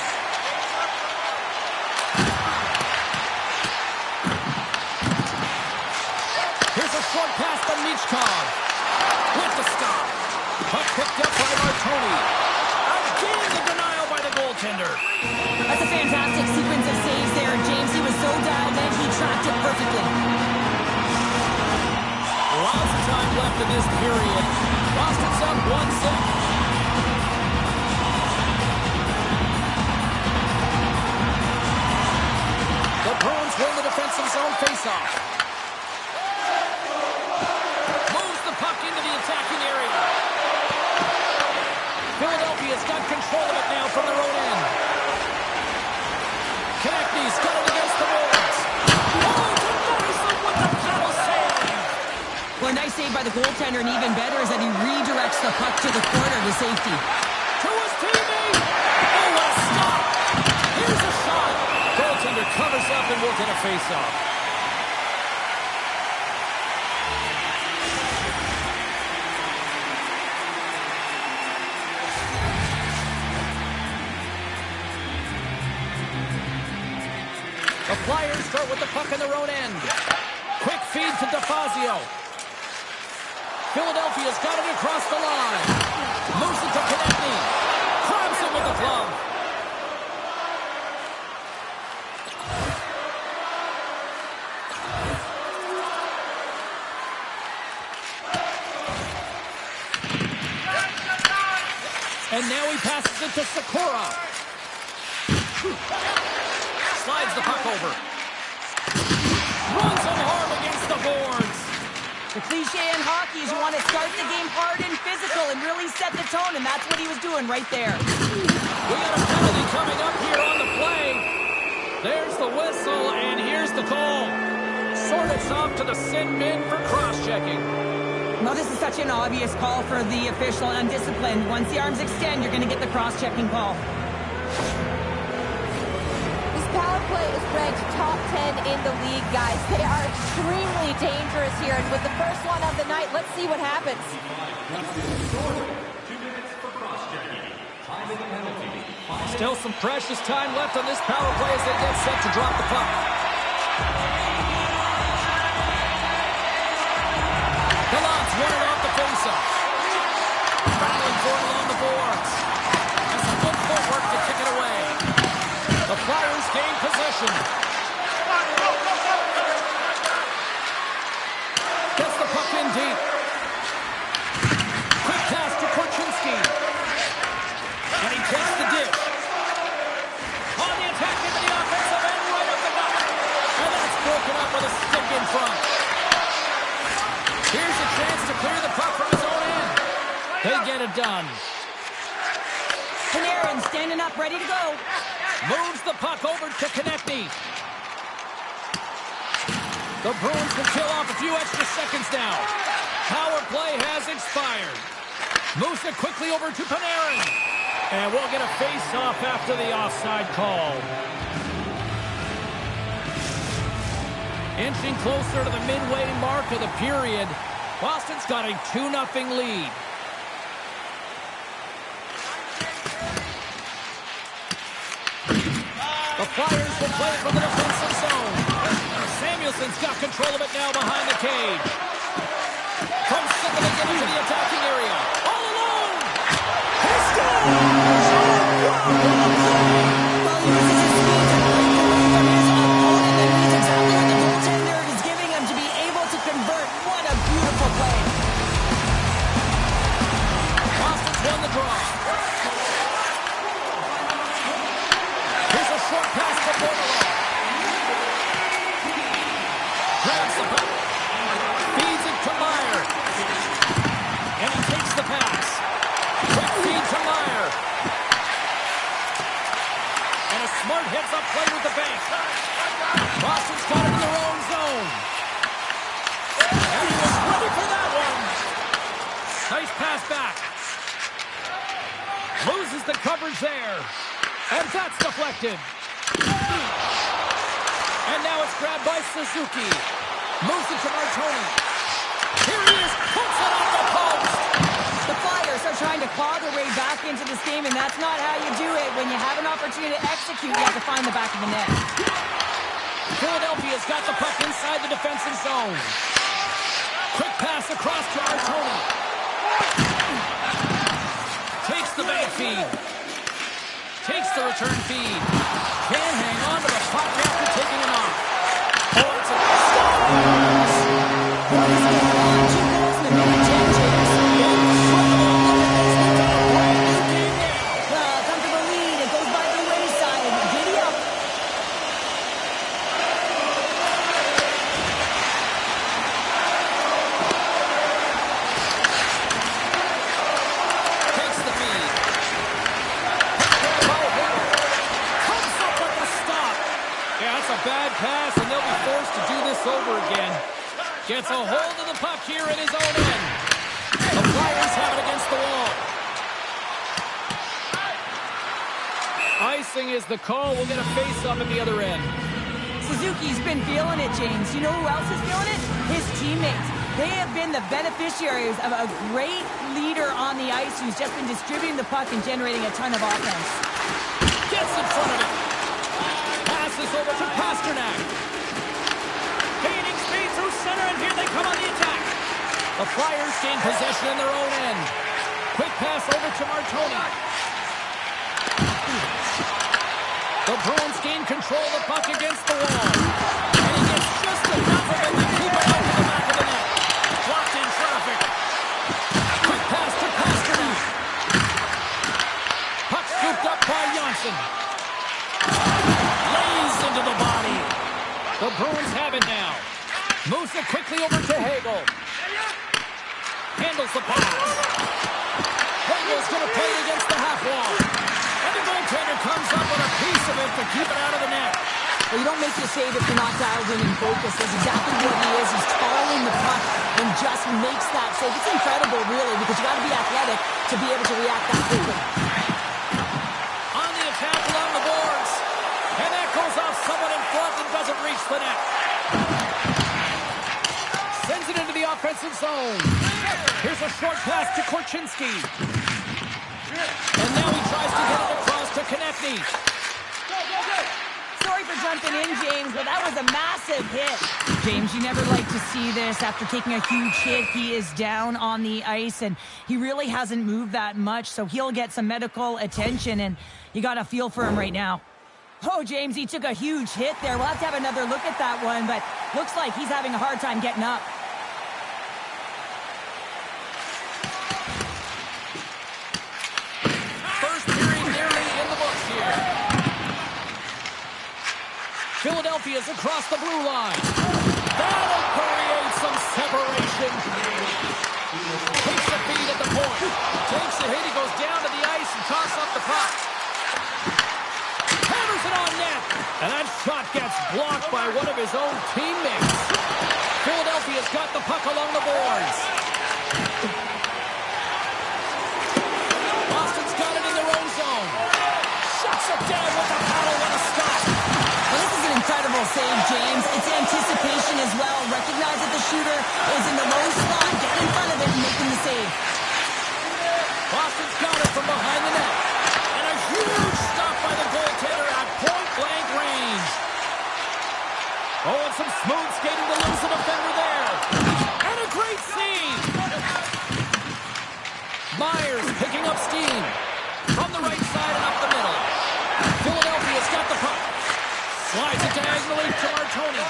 Speaker 1: Here's a short pass by Michkov. With the stop. Puck picked up by Martoni. Again the denial by the goaltender.
Speaker 2: That's a fantastic sequence of saves there, James. He was so dialed in, he tracked it perfectly.
Speaker 1: Lots of time left in this period. Boston's up 1-0. The Bruins win the defensive zone faceoff. Moves the puck into the attacking area. Philadelphia's got control of it now from their own end. Konechny's got it against the boards. Oh, Morrison with the paddle save.
Speaker 2: Well, a nice save by the goaltender, and even better is that he redirects the puck to the corner to safety.
Speaker 1: To his teammate. Oh, what a stop. Here's a shot. Goaltender covers up and will get a face-off. The Flyers start with the puck in their own end. Quick feed to DeFazio. Philadelphia's got it across the line. Moves it to Konechny. Grabs him with the glove. And now he passes it to Sakura. Slides the puck over. Runs him hard against the boards.
Speaker 2: The cliche in hockey is you want to start the game hard and physical and really set the tone, and that's what he was doing right there.
Speaker 1: We got a penalty coming up here on the play. There's the whistle, and here's the call. Sort it's off to the sin bin for cross-checking.
Speaker 2: No, this is such an obvious call for the official, undisciplined. Once the arms extend, you're going to get the cross-checking call.
Speaker 5: This power play is ranked top 10 in the league, guys. They are extremely dangerous here, and with the first one of the night, let's see what happens.
Speaker 3: 2 minutes for cross-checking. Time in the penalty.
Speaker 1: Still some precious time left on this power play as they get set to drop the puck. Gallant's running off the faceoff. Battling for it along the boards. Has some good footwork to kick it away. The Flyers gain possession. Gets the puck in deep. Quick pass to Korchinski. And he takes the dish. On the attack into the offensive end, right up the gut. And that's broken up with a stick in front. Here's a chance to clear the puck from his own end. They get it done.
Speaker 2: Panarin standing up, ready to go.
Speaker 1: Moves the puck over to Konechny. The Bruins will kill off a few extra seconds now. Power play has expired. Moves it quickly over to Panarin. And we'll get a face-off after the offside call. Inching closer to the midway mark of the period. Boston's got a 2-0 lead. The Flyers will play from the defensive zone. Samuelson's got control of it now behind the cage. From second to give it to the attacking area. All alone! He scores!
Speaker 2: Well, he uses his speed to break away from his opponent, and he's exactly what the goaltender is giving him to be able to convert. What a beautiful play.
Speaker 1: Boston's won the draw. Here's a short pass to Bordelot. Grabs the puck. Nice pass back. Loses the coverage there. And that's deflected. And now it's grabbed by Suzuki. Moves it to Martoni. Here he is. Puts it off the post.
Speaker 2: The Flyers are trying to claw their way back into this game, and that's not how you do it. When you have an opportunity to execute, you have to find the back of the net.
Speaker 1: Philadelphia's got the puck inside the defensive zone. Quick pass across to Martoni. Takes the bank feed. Takes the return feed. Can't hang on to the puck after taking it off. Oh, it's a stop.
Speaker 2: What is going on? 2 goals in the minute, James. Comfortable lead. It goes by the wayside. Giddy up.
Speaker 1: Takes the feed. Comes up with the stop. Yeah, that's a bad pass, and they'll be forced to do this over again. Gets a hold of the puck here at his own end. The Flyers have it against the wall. Icing is the call. We'll get a face-off at the other end.
Speaker 2: Suzuki's been feeling it, James. You know who else is feeling it? His teammates. They have been the beneficiaries of a great leader on the ice who's just been distributing the puck and generating a ton of offense.
Speaker 1: Gets in front of it. Passes over to Pasternak. Gaining speed through center, and here they come on the attack. The Flyers gain possession in their own end. Quick pass over to Martoni. The Bruins gain control of the puck against the wall. And he gets just enough of it to keep it out to the back of the net. Blocked in traffic. Quick pass to Pasternak. Puck scooped up by Johnson. Lays into the body. The Bruins have it now. Moves it quickly over to Hagel. Handles the pass. Hagel's going to play it against the half wall. And the goaltender comes up with a piece of it to keep it out of the net.
Speaker 2: Well, you don't make your save if you're not dialed in and focused. That's exactly what he is. He's following the puck and just makes that save. It's incredible, really, because you got to be athletic to be able to react that quickly.
Speaker 1: On the attack along the boards. And that goes off someone in front and doesn't reach the net. Sends it into the offensive zone. Here's a short pass to Korchinski. And now he tries to get it across to Konechny.
Speaker 2: Sorry for jumping in, James, but that was a massive hit. James, you never like to see this. After taking a huge hit, he is down on the ice, and he really hasn't moved that much, so he'll get some medical attention, and you got to feel for him right now. Oh, James, he took a huge hit there. We'll have to have another look at that one, but looks like he's having a hard time getting up.
Speaker 1: First period nearly in the books here. Philadelphia's across the blue line. That'll create some separation. Takes the feed at the point. Takes the hit. He goes down to the ice and tosses up the puck. Hammers it on net. And that shot gets blocked by one of his own teammates. Philadelphia's got the puck along the boards. Boston's got it in their own zone. Shuts it down with the paddle. What a stop.
Speaker 2: Well, this is an incredible save, James. It's anticipation as well. Recognize that the shooter is in the low spot. Get in front of it and making the save.
Speaker 1: Boston's got it from behind the net. And a huge stop by the goaltender at point-blank range. Oh, and some smooth skating to lose the defender there. And a great save. Myers picking up steam. From the right side and up the middle. Philadelphia's got the puck. Slides it diagonally to Martoni.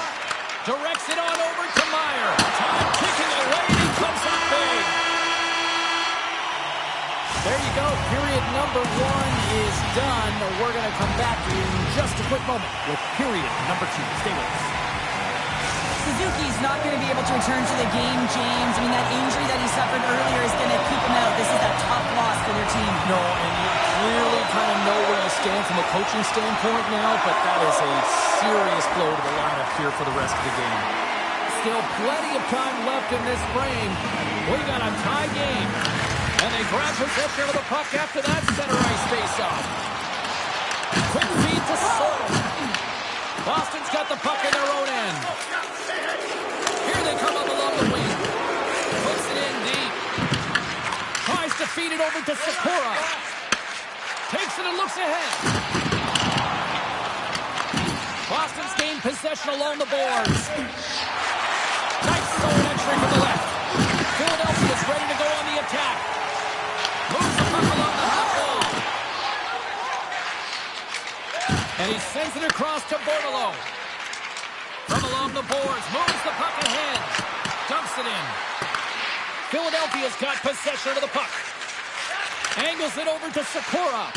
Speaker 1: Directs it on over to Meyer. Time kicking away, and he comes up big. There you go. Period number 1 is done. We're going to come back to you in just a quick moment with period number 2. Stay with us.
Speaker 2: Suzuki's not going to be able to return to the game, James. I mean, that injury that he suffered earlier is going to keep him out. This is a tough loss for their team.
Speaker 1: No, and you clearly kind of know where you stand from a coaching standpoint now, but that is a serious blow to the lineup here for the rest of the game. Still plenty of time left in this frame. We got a tie game. grab possession of the puck after that center ice face-off. Quick feed to Soto. Boston's got the puck in their own end. Here they come up along the wing. Puts it in deep. Tries to feed it over to Sakura. Takes it and looks ahead. Boston's gained possession along the boards. Nice zone entry from the left. Philadelphia's ready to go on the attack. Moves the puck along the half wall. And he sends it across to Bordelot. From along the boards, moves the puck ahead. Dumps it in. Philadelphia's got possession of the puck. Angles it over to Sakura.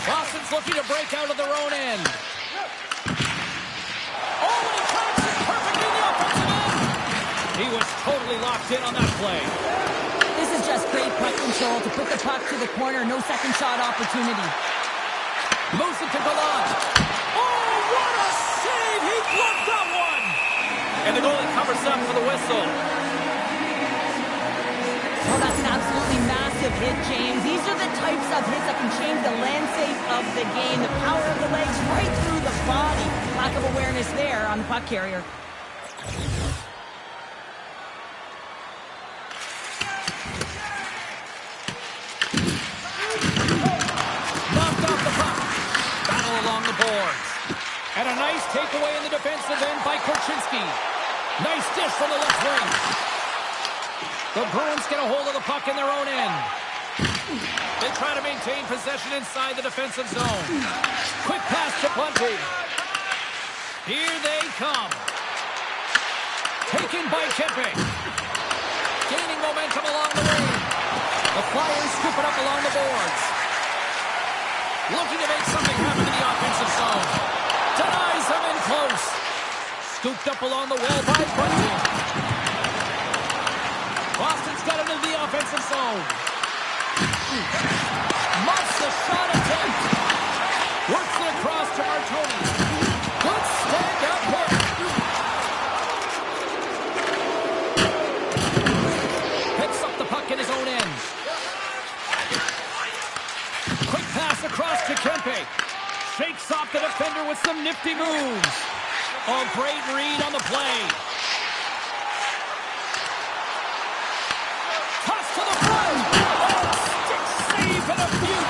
Speaker 1: Boston's looking to break out of their own end. Oh, and he tracks it perfectly in the offensive end. He was totally locked in on that play.
Speaker 2: This is just great puck control to put the puck to the corner. No second shot opportunity.
Speaker 1: Moves it to Gallant. Oh, what a save! He blocked that one! And the goalie covers up for the whistle.
Speaker 2: Oh, that's an absolutely massive hit, James. These are the types of hits that can change the landscape of the game. The power of the legs right through the body. Lack of awareness there on the puck carrier.
Speaker 1: Knocked off the puck. Battle along the boards. And a nice takeaway in the defensive end by Korchinski. Nice dish from the left wing. The Bruins get a hold of the puck in their own end. They try to maintain possession inside the defensive zone. Quick pass to Bunty. Here they come. Taken by Kempe. Gaining momentum along the wing. The Flyers scoop it up along the boards. Looking to make something happen in the offensive zone. Denies him in close. Scooped up along the wall by Bunty. Boston's got it into the offensive zone. Muffs the shot attempt. Works it across to Martoni. Good stand-up hit. Picks up the puck in his own end. Quick pass across to Kempe. Shakes off the defender with some nifty moves. A great read on the play. Toss to the front. Oh, stick save and a beaut.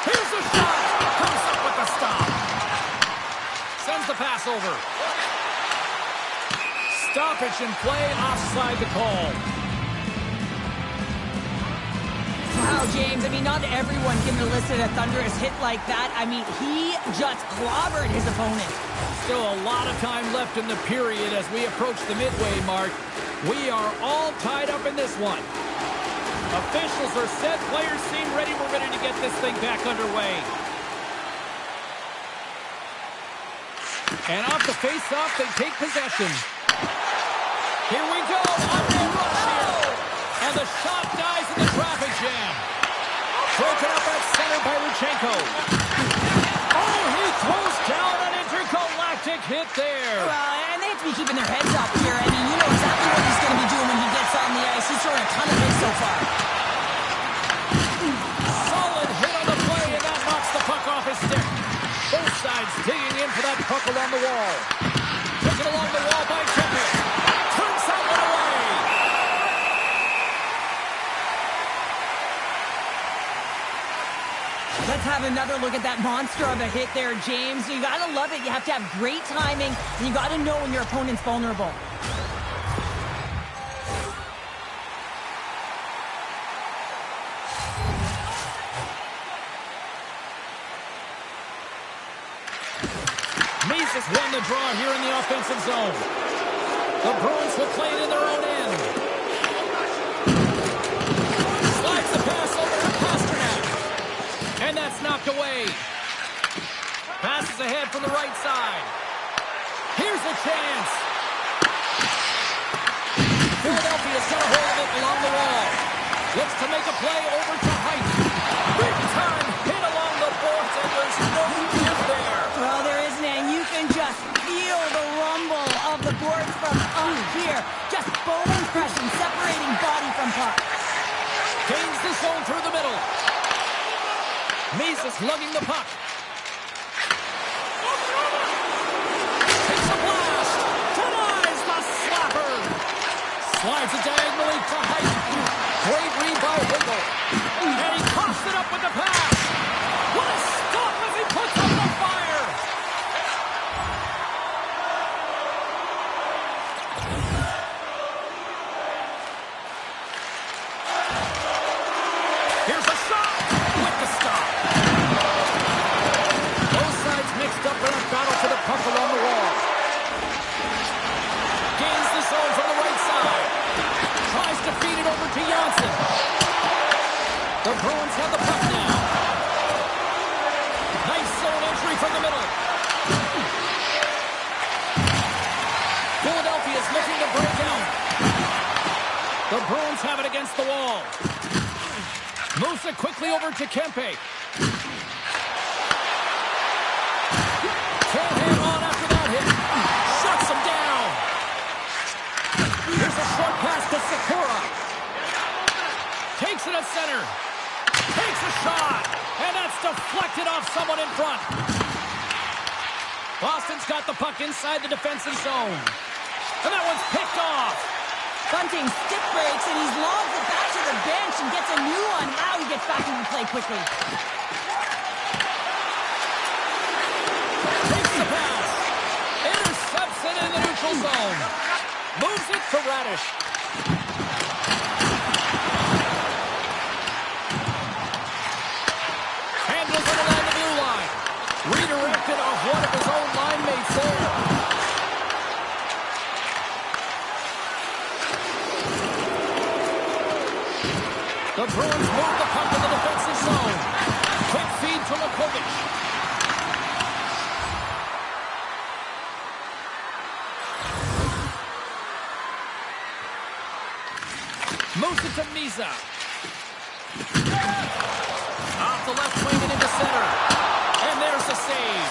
Speaker 1: Here's the shot. Comes up with the stop. Sends the pass over. Stoppage in play, offside the call.
Speaker 2: Wow, James, I mean, not everyone can elicit a thunderous hit like that. I mean, he just clobbered his opponent.
Speaker 1: Still a lot of time left in the period as we approach the midway mark. We are all tied up in this one. Officials are set. Players seem ready. We're ready to get this thing back underway. And off the face-off, they take possession. Here we go. Unreal rush here. And the shot dies in the traffic jam. Broken up at center by Luchenko. Oh, he throws down an intergalactic hit there.
Speaker 2: And they have to be keeping their heads up here. I mean, you know exactly what he's going to be doing when he gets on the ice. He's throwing a ton of hits so far.
Speaker 1: Solid hit on the play, and that knocks the puck off his stick. Both sides digging in for that puck along the wall. Taken along the wall by Kempe. Turns that one away.
Speaker 2: Let's have another look at that monster of a hit there, James. You got to love it. You have to have great timing, and you got to know when your opponent's vulnerable.
Speaker 1: Mises won the draw here in the offensive zone. The Bruins will play it in their own end. Slides the pass over to Pasternak. And that's knocked away. Passes ahead from the right side. Here's a chance. Philadelphia's got a hold of it along the wall. Looks to make a play over to Height. Big time hit along the boards, and there's no give there.
Speaker 2: Well, there isn't, and you can just feel the rumble of the boards from here. Just bone crushing, separating body from puck.
Speaker 1: Gains the zone through the middle. Mises lugging the puck. Takes a blast. Denies the slapper. Slides it diagonally to Height. Great read by Hagel. And he coughs it up with the pass. What a stop as he puts up the fire. Here's a shot with the stop. Both sides mixed up in a battle for the puck along the wall. Gains the zone from the right side. Tries to feed it over to Janssen. The Bruins have the puck now. Nice zone entry from the middle. Philadelphia is looking to break out. The Bruins have it against the wall. Moves it quickly over to Kempe. Can't hang on after that hit. Shuts him down. Here's a short pass to Sakura. Takes it at center. Takes a shot. And that's deflected off someone in front. Boston's got the puck inside the defensive zone. And that one's picked off.
Speaker 2: Bunting stick breaks, and he's lobbed it back to the bench and gets a new one. Wow, he gets back into play quickly.
Speaker 1: Takes the pass. Intercepts it in the neutral zone. Moves it to Radish. Handles it along the blue line. Redirected off one of his own line mates there. The Bruins move the puck in the defensive zone. Quick feed to Lakovic. Moves it to Misa. Off the left wing and into center. And there's the save.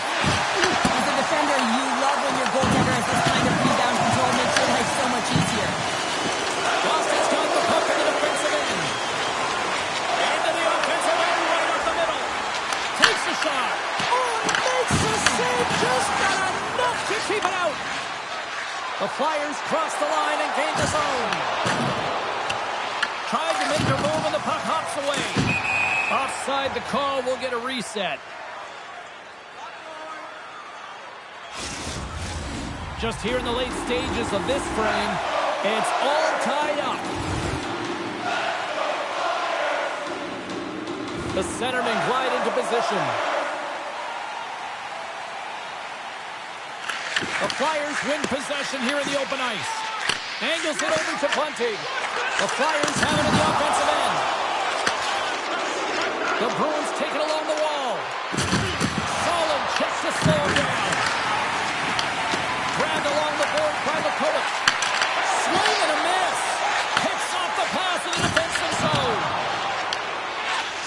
Speaker 2: As a defender, you love when your goaltender has this kind of rebound control. Makes your life so much easier.
Speaker 1: Boston's got the puck in the defensive end. Into the offensive end right up the middle. Takes the shot. Oh, makes the save. Just not enough to keep it out. The Flyers cross the line and gain the zone. Tried to make their move and the puck hops away. Offside, the call will get a reset. Just here in the late stages of this frame, it's all tied up. The centermen glide into position. The Flyers win possession here in the open ice. Angles it over to Bunting. The Flyers have it in the offensive end. The Bruins take it along the wall. Solid check to slow him down. Grabbed along the board by Lakovic. Swing and a miss. Picks off the pass in the defensive zone.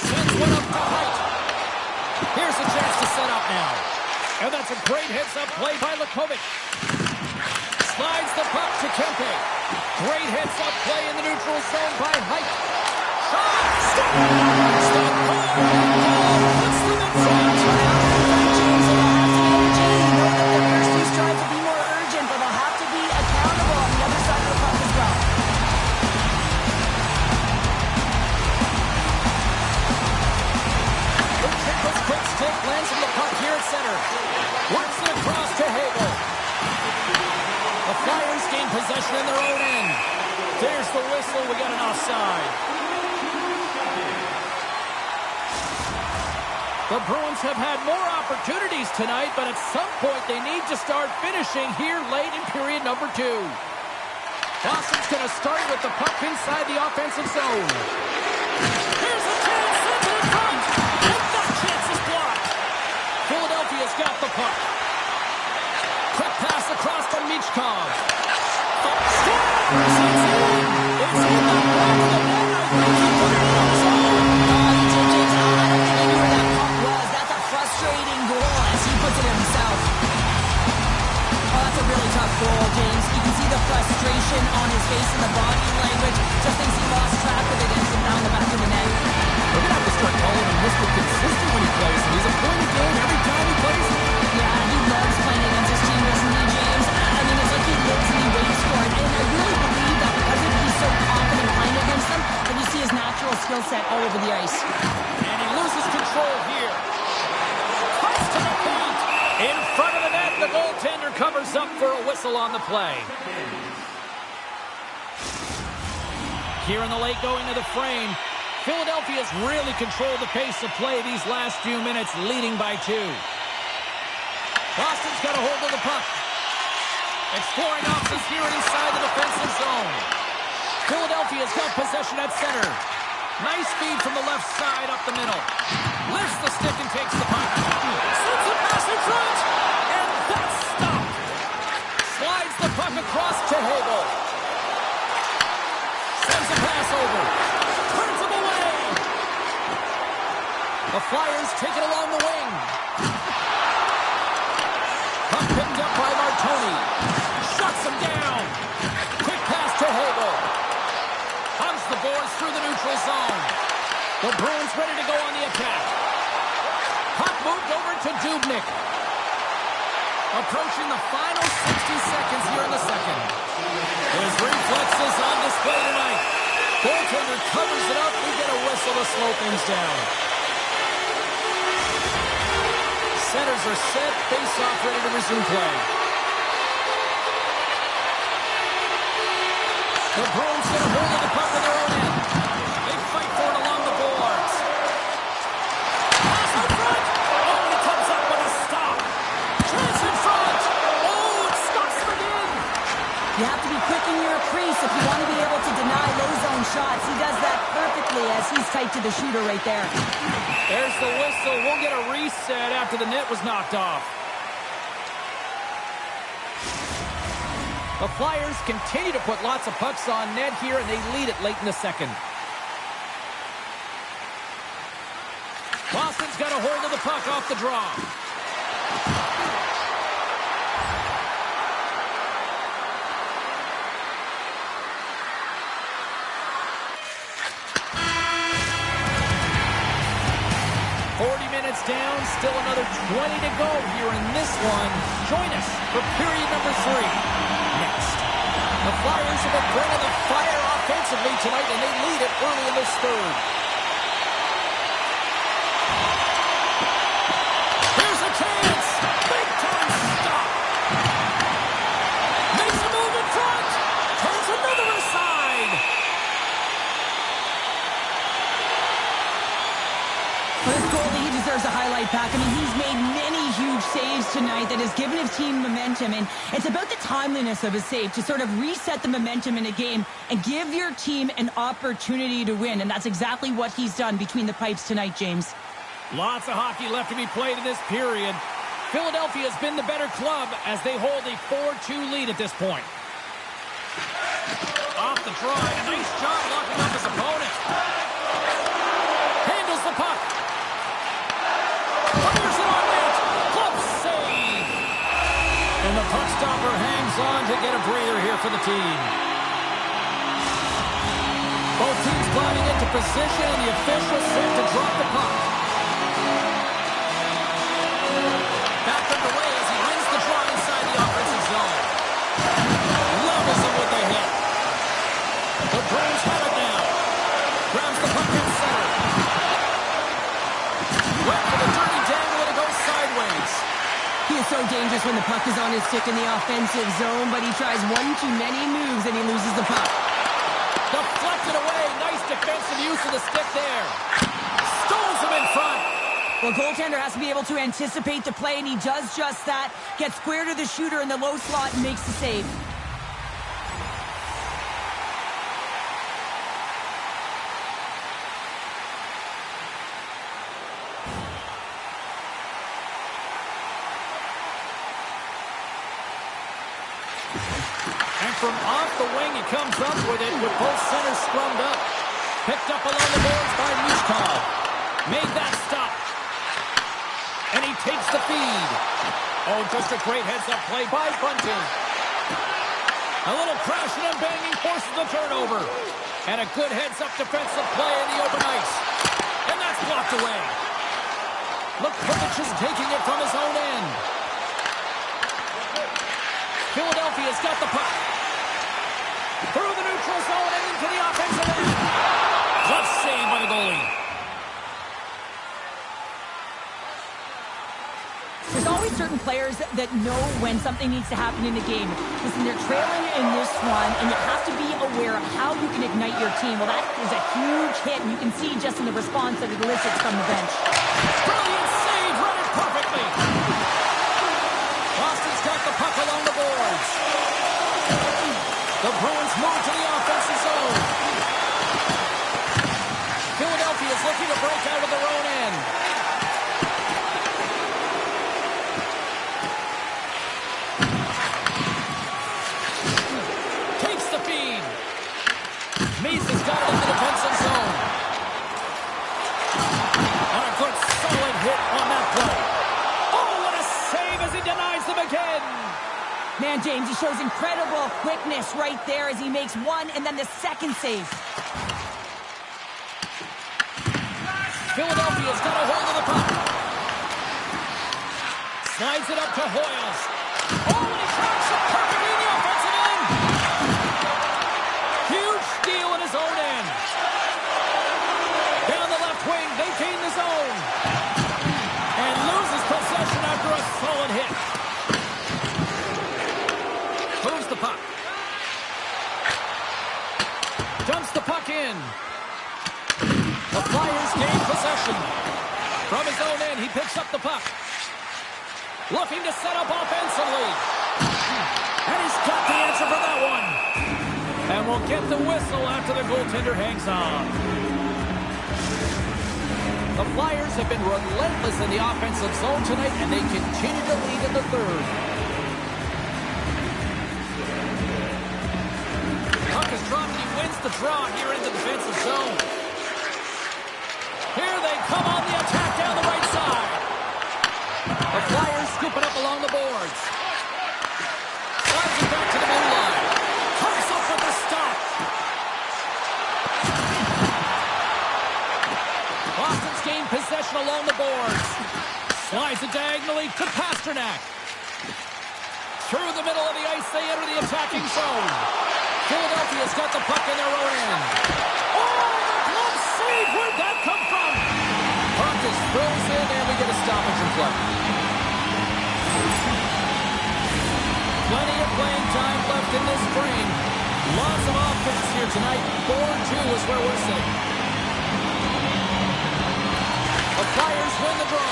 Speaker 1: Sends one up to Height. Here's a chance to set up now. And that's a great heads-up play by Lakovic. Slides the puck to Kempe. Great heads-up play in the neutral zone by Height. Shot! Stop! Stop! Puts them inside.
Speaker 2: James, it'll have to be energy. You know that the first two strives to be more urgent, but they'll have to be accountable on the other side of the puck as well.
Speaker 1: Luchako's quick stick lands on the puck here at center. Works it across to Hagel. The Flyers gain possession in their own end. There's the whistle. We got an offside. The Bruins have had more opportunities tonight, but at some point they need to start finishing here late in period number 2. Boston's going to start with the puck inside the offensive zone. Here's a chance, sends it in front, and that chance is blocked. Philadelphia's got the puck. Quick pass across to Michkov. Scores! It's in! It's in the back of the net.
Speaker 2: James, I don't think he knew where that puck was. That's a frustrating goal as he puts it himself. Oh, that's a really tough goal, James. You can see the frustration face and the body language. Just thinks he lost track of it and it's down the back of the net.
Speaker 1: We're going to have to start calling him Mr. Consistent when he plays. He's a point a game every time he plays.
Speaker 2: Yeah, he loves playing against his team, doesn't he, James? I mean, it's like he lives and he waits for it. And I really believe that because he's so confident playing against them, that you see his natural skill set all over the ice.
Speaker 1: And he loses control here. Cuts to the paint. In front of the net, the goaltender covers up for a whistle on the play. Here in the late going to the frame, Philadelphia's really controlled the pace of play these last few minutes, leading by 2. Boston's got a hold of the puck. Exploring options here inside the defensive zone. Philadelphia's got possession at center. Nice feed from the left side up the middle. Lifts the stick and takes the puck. Slips the pass in front. And that's stopped. Slides the puck across to Hagel. Sends a pass over. Turns him away. The Flyers take it along the wing. Puck picked up by Martoni. Shuts him down. Quick pass to Hagel. Hugs the boards through the neutral zone. The Bruins ready to go on the attack. Puck moved over to Dubnyk. Approaching the final 60 seconds here in the second. His reflexes on display tonight. Goaltender covers it up. We get a whistle to slow things down. Centers are set. Face-off ready to resume play. The Bruins get a hold of the puck in their own end. They fight for it along the boards. Pass in front. Oh, it comes up with a stop. Chance in front. Oh, it stops again.
Speaker 2: You have to be quick in your crease if you want to be able to deny low zone shots. He does that perfectly as he's tight to the shooter right there.
Speaker 1: There's the whistle. We'll get a reset after the net was knocked off. The Flyers continue to put lots of pucks on net here, and they lead it late in the second. Boston's got a hold of the puck off the draw. 40 minutes down, still another 20 to go here in this one. Join us for period number 3. Next. The Flyers have been bringing the fire offensively tonight, and they lead it early in this third. Here's a chance! Big time stop! Makes a move in front! Turns another aside!
Speaker 2: For this goalie, he deserves a highlight pack. I mean, he's made many huge saves tonight that has given his team momentum, and it's about the timeliness of his save to sort of reset the momentum in a game and give your team an opportunity to win, and that's exactly what he's done between the pipes tonight, James.
Speaker 1: Lots of hockey left to be played in this period. Philadelphia has been the better club as they hold a 4-2 lead at this point. Off the drive, nice job locking up his opponent. Handles the puck. Fires it on net. Glove save. And the puck stopper hangs on to get a breather here for the team. Both teams gliding into position, and the official set to drop the puck. Back underway as he wins the draw inside the offensive zone. Levels him with the hit. The Bruins have it now. Grabs the puck in center. Went for the dirty dangle, and it goes sideways.
Speaker 2: He is so dangerous when the puck is on his stick in the offensive zone, but he tries one too many moves and he loses the puck.
Speaker 1: Deflected away. Nice defensive use of the stick there. Stones him in front.
Speaker 2: Well, goaltender has to be able to anticipate the play, and he does just that. Gets square to the shooter in the low slot and makes the save.
Speaker 1: And from off the wing, he comes up with it with both centers scrummed up. Picked up along the boards by Michkov. Made that stop. And he takes the feed. Oh, just a great heads-up play by Bunting. A little crashing and banging forces the turnover. And a good heads-up defensive play in the open ice. And that's blocked away. Lukovic is taking it from his own end. Philadelphia's got the puck. Through the neutral zone and into the offensive end. Tough save by the goalie.
Speaker 2: There's always certain players that know when something needs to happen in the game. Listen, they're trailing in this one, and you have to be aware of how you can ignite your team. Well, that is a huge hit, and you can see just in the response that it elicits from the bench.
Speaker 1: Brilliant save, read it perfectly. Boston's got the puck along the boards. The Bruins move to the offensive zone. Philadelphia's looking to break out of their own end. Takes the feed. Mesa's got it in the defensive zone. And a good solid hit on that play. Oh, what a save as he denies them again.
Speaker 2: Man, James, he shows incredible quickness right there as he makes one and then the second save.
Speaker 1: Philadelphia's got a hold of the puck. Slides it up to Hoyles. Oh, and he tracks it perfectly in the offensive end. Huge steal in his own end. Down the left wing, they gain the zone. And loses possession after a solid hit. Moves the puck. Dumps the puck in. The Flyers gain possession. From his own end, he picks up the puck. Looking to set up offensively. And he's got the answer for that one. And we'll get the whistle after the goaltender hangs on. The Flyers have been relentless in the offensive zone tonight, and they continue to lead in the third. Puck is dropped, and he wins the draw here in the defensive zone. Here they come on the attack down the right side. The Flyers scoop it up along the boards. Slides it back to the blue line. Comes up with the stop. Boston's gained possession along the boards. Slides it diagonally to Pasternak. Through the middle of the ice, they enter the attacking zone. Philadelphia's got the puck in their own end. Oh, the glove save! Where'd that come from? Puck is frozen, and we get a stoppage in play. Plenty of playing time left in this frame. Lots of offense here tonight. 4-2 is where we're sitting. The Flyers win the draw.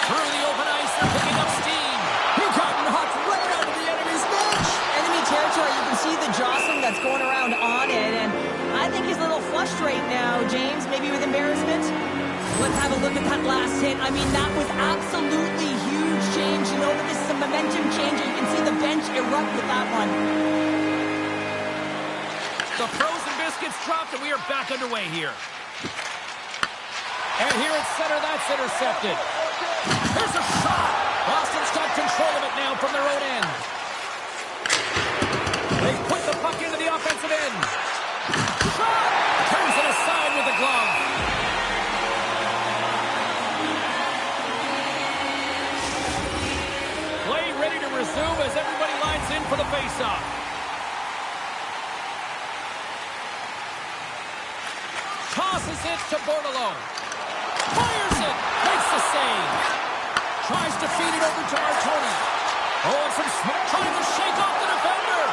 Speaker 1: Through the open ice, they're picking up steam. He got knocked right out of the enemy's bench.
Speaker 2: Enemy territory, you can see the jostling that's going around on it, and I think he's a little flushed right now, James, maybe with embarrassment. Let's have a look at that last hit. I mean, that was absolutely huge, James. You know that this is a momentum changer. You can see the bench erupt with that one.
Speaker 1: The frozen biscuits dropped, and we are back underway here. And here at center, that's intercepted. Here's a shot. Boston's got control of it now from their own end. They put the puck into the offensive end. Shot! Turns it aside with the glove. Play ready to resume as everybody lines in for the faceoff. Tosses it to Bordelot. Fires it. Makes the save. Tries to feed it over to Martoni. Oh, and some Smith trying to shake off the defender.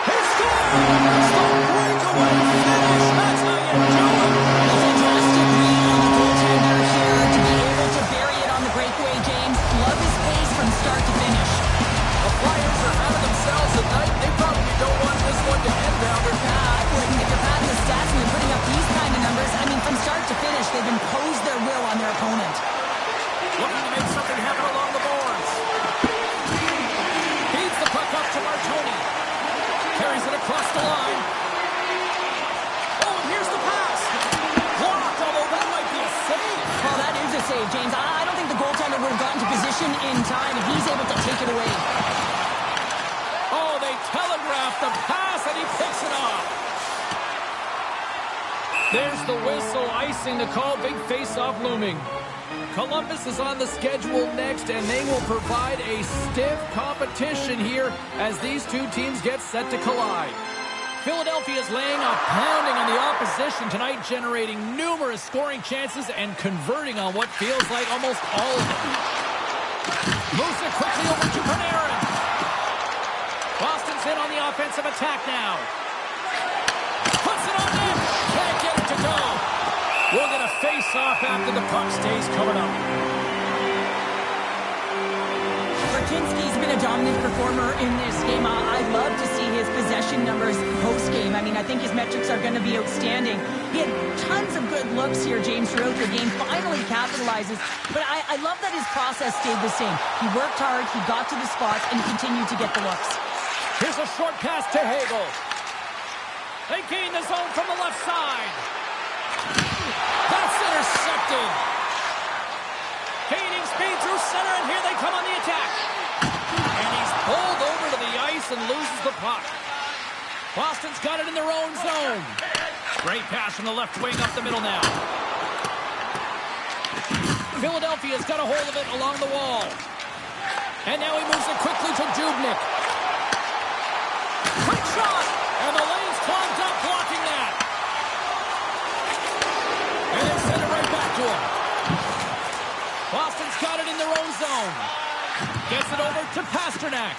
Speaker 1: He scores! The breakaway finish. That's how you do it.
Speaker 2: A fantastic read on the goaltender here to be able to bury it on the breakaway, James. Love his pace from start to finish.
Speaker 1: The Flyers are out of themselves at night. They probably don't want this one to end, Pounder.
Speaker 2: I wouldn't. If you're patting the stats and you're putting up these kind of numbers, I mean, from start to finish, they've imposed their will on their opponent.
Speaker 1: Looking to make something happen along the boards. Feeds the puck up to Martoni. Carries it across the line. Oh, and here's the pass. Blocked, although that might be a save.
Speaker 2: Well, that is a save, James. I don't think the goaltender would have gotten to position in time, and he's able to take it away.
Speaker 1: There's the whistle, icing the call, big face-off looming. Columbus is on the schedule next, and they will provide a stiff competition here as these two teams get set to collide. Philadelphia is laying a pounding on the opposition tonight, generating numerous scoring chances and converting on what feels like almost all of them. Moves it quickly over to Panarin. Boston's in on the offensive attack now. Puts it on net. Can't get it to go. We'll get a face-off after the puck stays covered up.
Speaker 2: Bertinski's been a dominant performer in this game. I'd love to see his possession numbers post-game. I mean, I think his metrics are going to be outstanding. He had tons of good looks here, James, throughout the game. Finally capitalizes. But I love that his process stayed the same. He worked hard, he got to the spots, and he continued to get the looks.
Speaker 1: Here's a short pass to Hagel. They gain the zone from the left side. That's intercepted. Gaining speed through center, and here they come on the attack. And he's pulled over to the ice and loses the puck. Boston's got it in their own zone. Great pass from the left wing up the middle now. Philadelphia's got a hold of it along the wall. And now he moves it quickly to Dubnyk. Quick shot! And the lane's clogged up, blocking that. And they send it right back to him. Boston's got it in their own zone. Gets it over to Pasternak.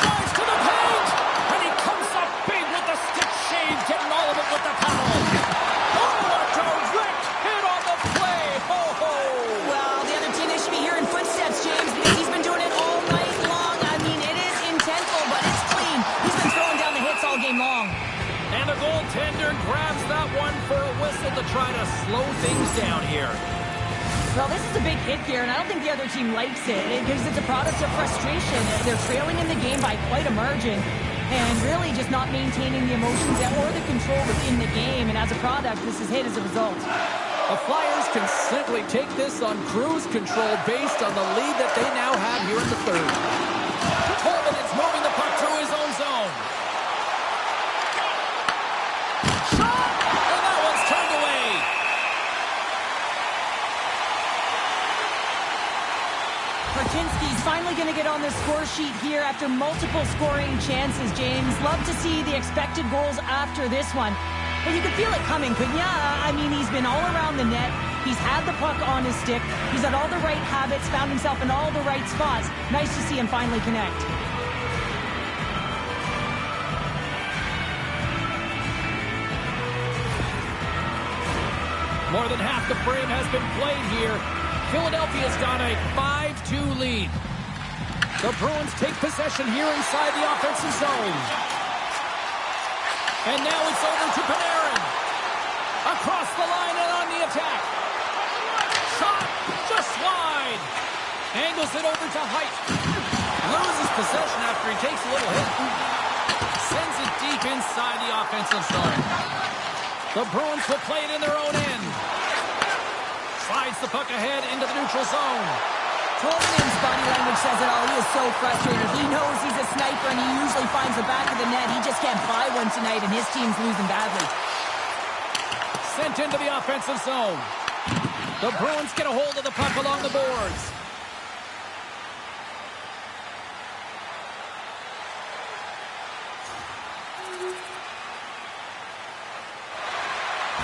Speaker 1: Drives to the paint! And he comes up big with the stick shave, getting all of it with the paddle. Oh, a direct hit on the play! Ho, ho!
Speaker 2: Well, the other team, they should be hearing footsteps, James, because he's been doing it all night long. I mean, it is intentful, but it's clean. He's been throwing down the hits all game long.
Speaker 1: And the goaltender grabs that one for a whistle to try to slow things down here.
Speaker 2: Well, this is a big hit here, and I don't think the other team likes it because it's a product of frustration. They're trailing in the game by quite a margin and really just not maintaining the emotions or the control within the game. And as a product, this is hit as a result.
Speaker 1: The Flyers can simply take this on cruise control based on the lead that they now have here in the third. Coleman is moving the puck through his own zone. Shot! And that one's turned away.
Speaker 2: Bertinski's finally going to get on the score sheet here after multiple scoring chances, James. Love to see the expected goals after this one. But you could feel it coming, couldn't you? I mean, he's been all around the net. He's had the puck on his stick. He's had all the right habits, found himself in all the right spots. Nice to see him finally connect.
Speaker 1: More than half the frame has been played here. Philadelphia's got a 5-2 lead. The Bruins take possession here inside the offensive zone. And now it's over to Panarin. Across the line and on the attack. Shot just wide. Angles it over to Height. Loses possession after he takes a little hit. Sends it deep inside the offensive zone. The Bruins will play it in their own end. Slides the puck ahead into the neutral zone.
Speaker 2: Tolman's body language says it all. He is so frustrated. He knows he's a sniper, and he usually finds the back of the net. He just can't buy one tonight, and his team's losing badly.
Speaker 1: Sent into the offensive zone. The Bruins get a hold of the puck along the boards.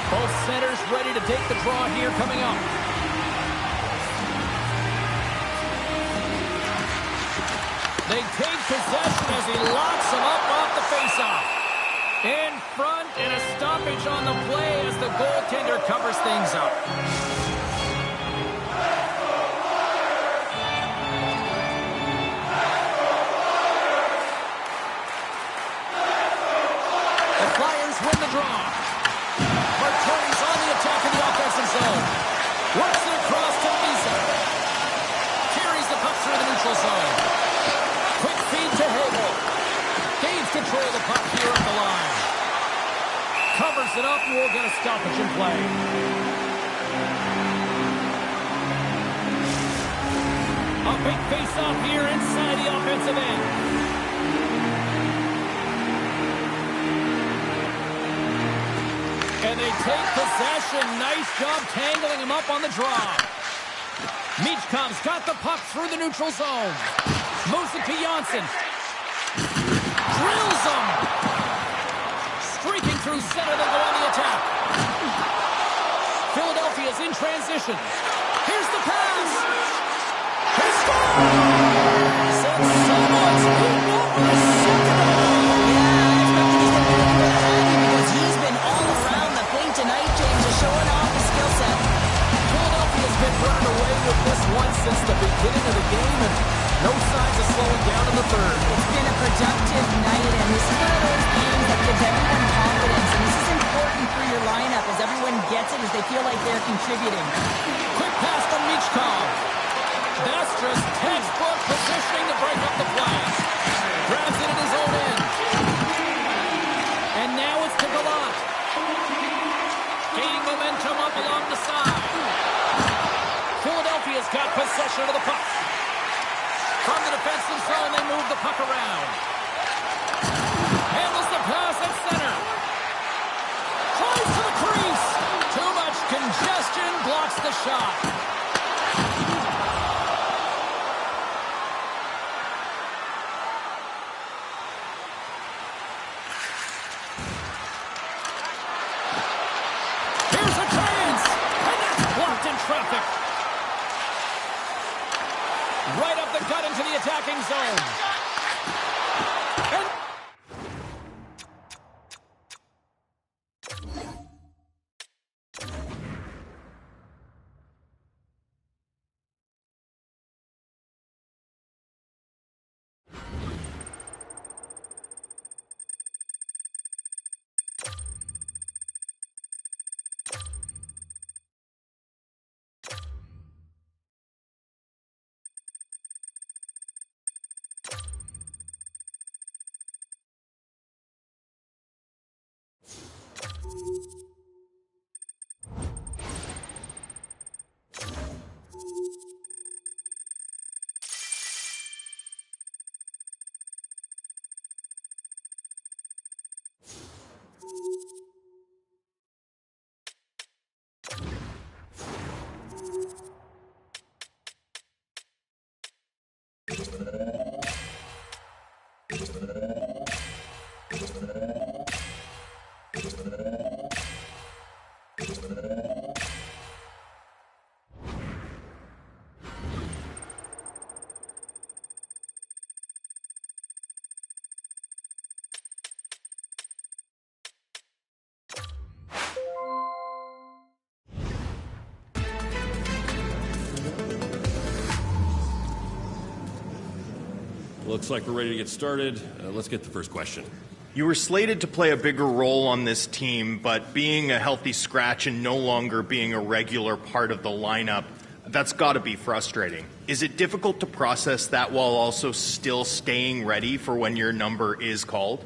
Speaker 1: Both centers ready to take the draw here coming up. They take possession as he locks him up off the faceoff. In front and a stoppage on the play as the goaltender covers things up. The Flyers win the draw. Martoni's on the attack in the offensive zone. Works it across to Misa. Carries the puck through the neutral zone. Quick feed to Hagel. Gains control of the puck here at the line. Covers it up and we'll get a stoppage in play. A big face-off here inside the offensive end. And they take possession. Nice job tangling him up on the draw. Michkov's got the puck through the neutral zone. Moves it to Janssen. Drills him. Streaking through center, they go on the attack. Philadelphia's in transition. Here's the pass. He scores! Said someone's been over a second ago.
Speaker 2: Yeah, I expect he's going to be happy because he's been all around the thing tonight, James, just showing off his skill set.
Speaker 1: Philadelphia's been running away with this one since the beginning of the game, and no signs of slowing down in the third.
Speaker 2: It's been a productive night, and this is one of those games that gives everyone confidence, and this is important for your lineup as everyone gets it, as they feel like they're contributing.
Speaker 1: Quick pass from Michkov. That's just textbook positioning to break up the flash. Grabs it in his own end. And now it's to Gallant. Gaining momentum up along the side. Philadelphia's got possession of the puck. From the defensive zone, they move the puck around. Handles the pass at center. Tries to the crease. Too much congestion, blocks the shot. Here's a chance, and that's blocked in traffic. Right up the gut into the attacking zone. And
Speaker 3: Looks like we're ready to get started. Let's get the first question.
Speaker 6: You were slated to play a bigger role on this team, but being a healthy scratch and no longer being a regular part of the lineup, that's got to be frustrating. Is it difficult to process that while also still staying ready for when your number is called?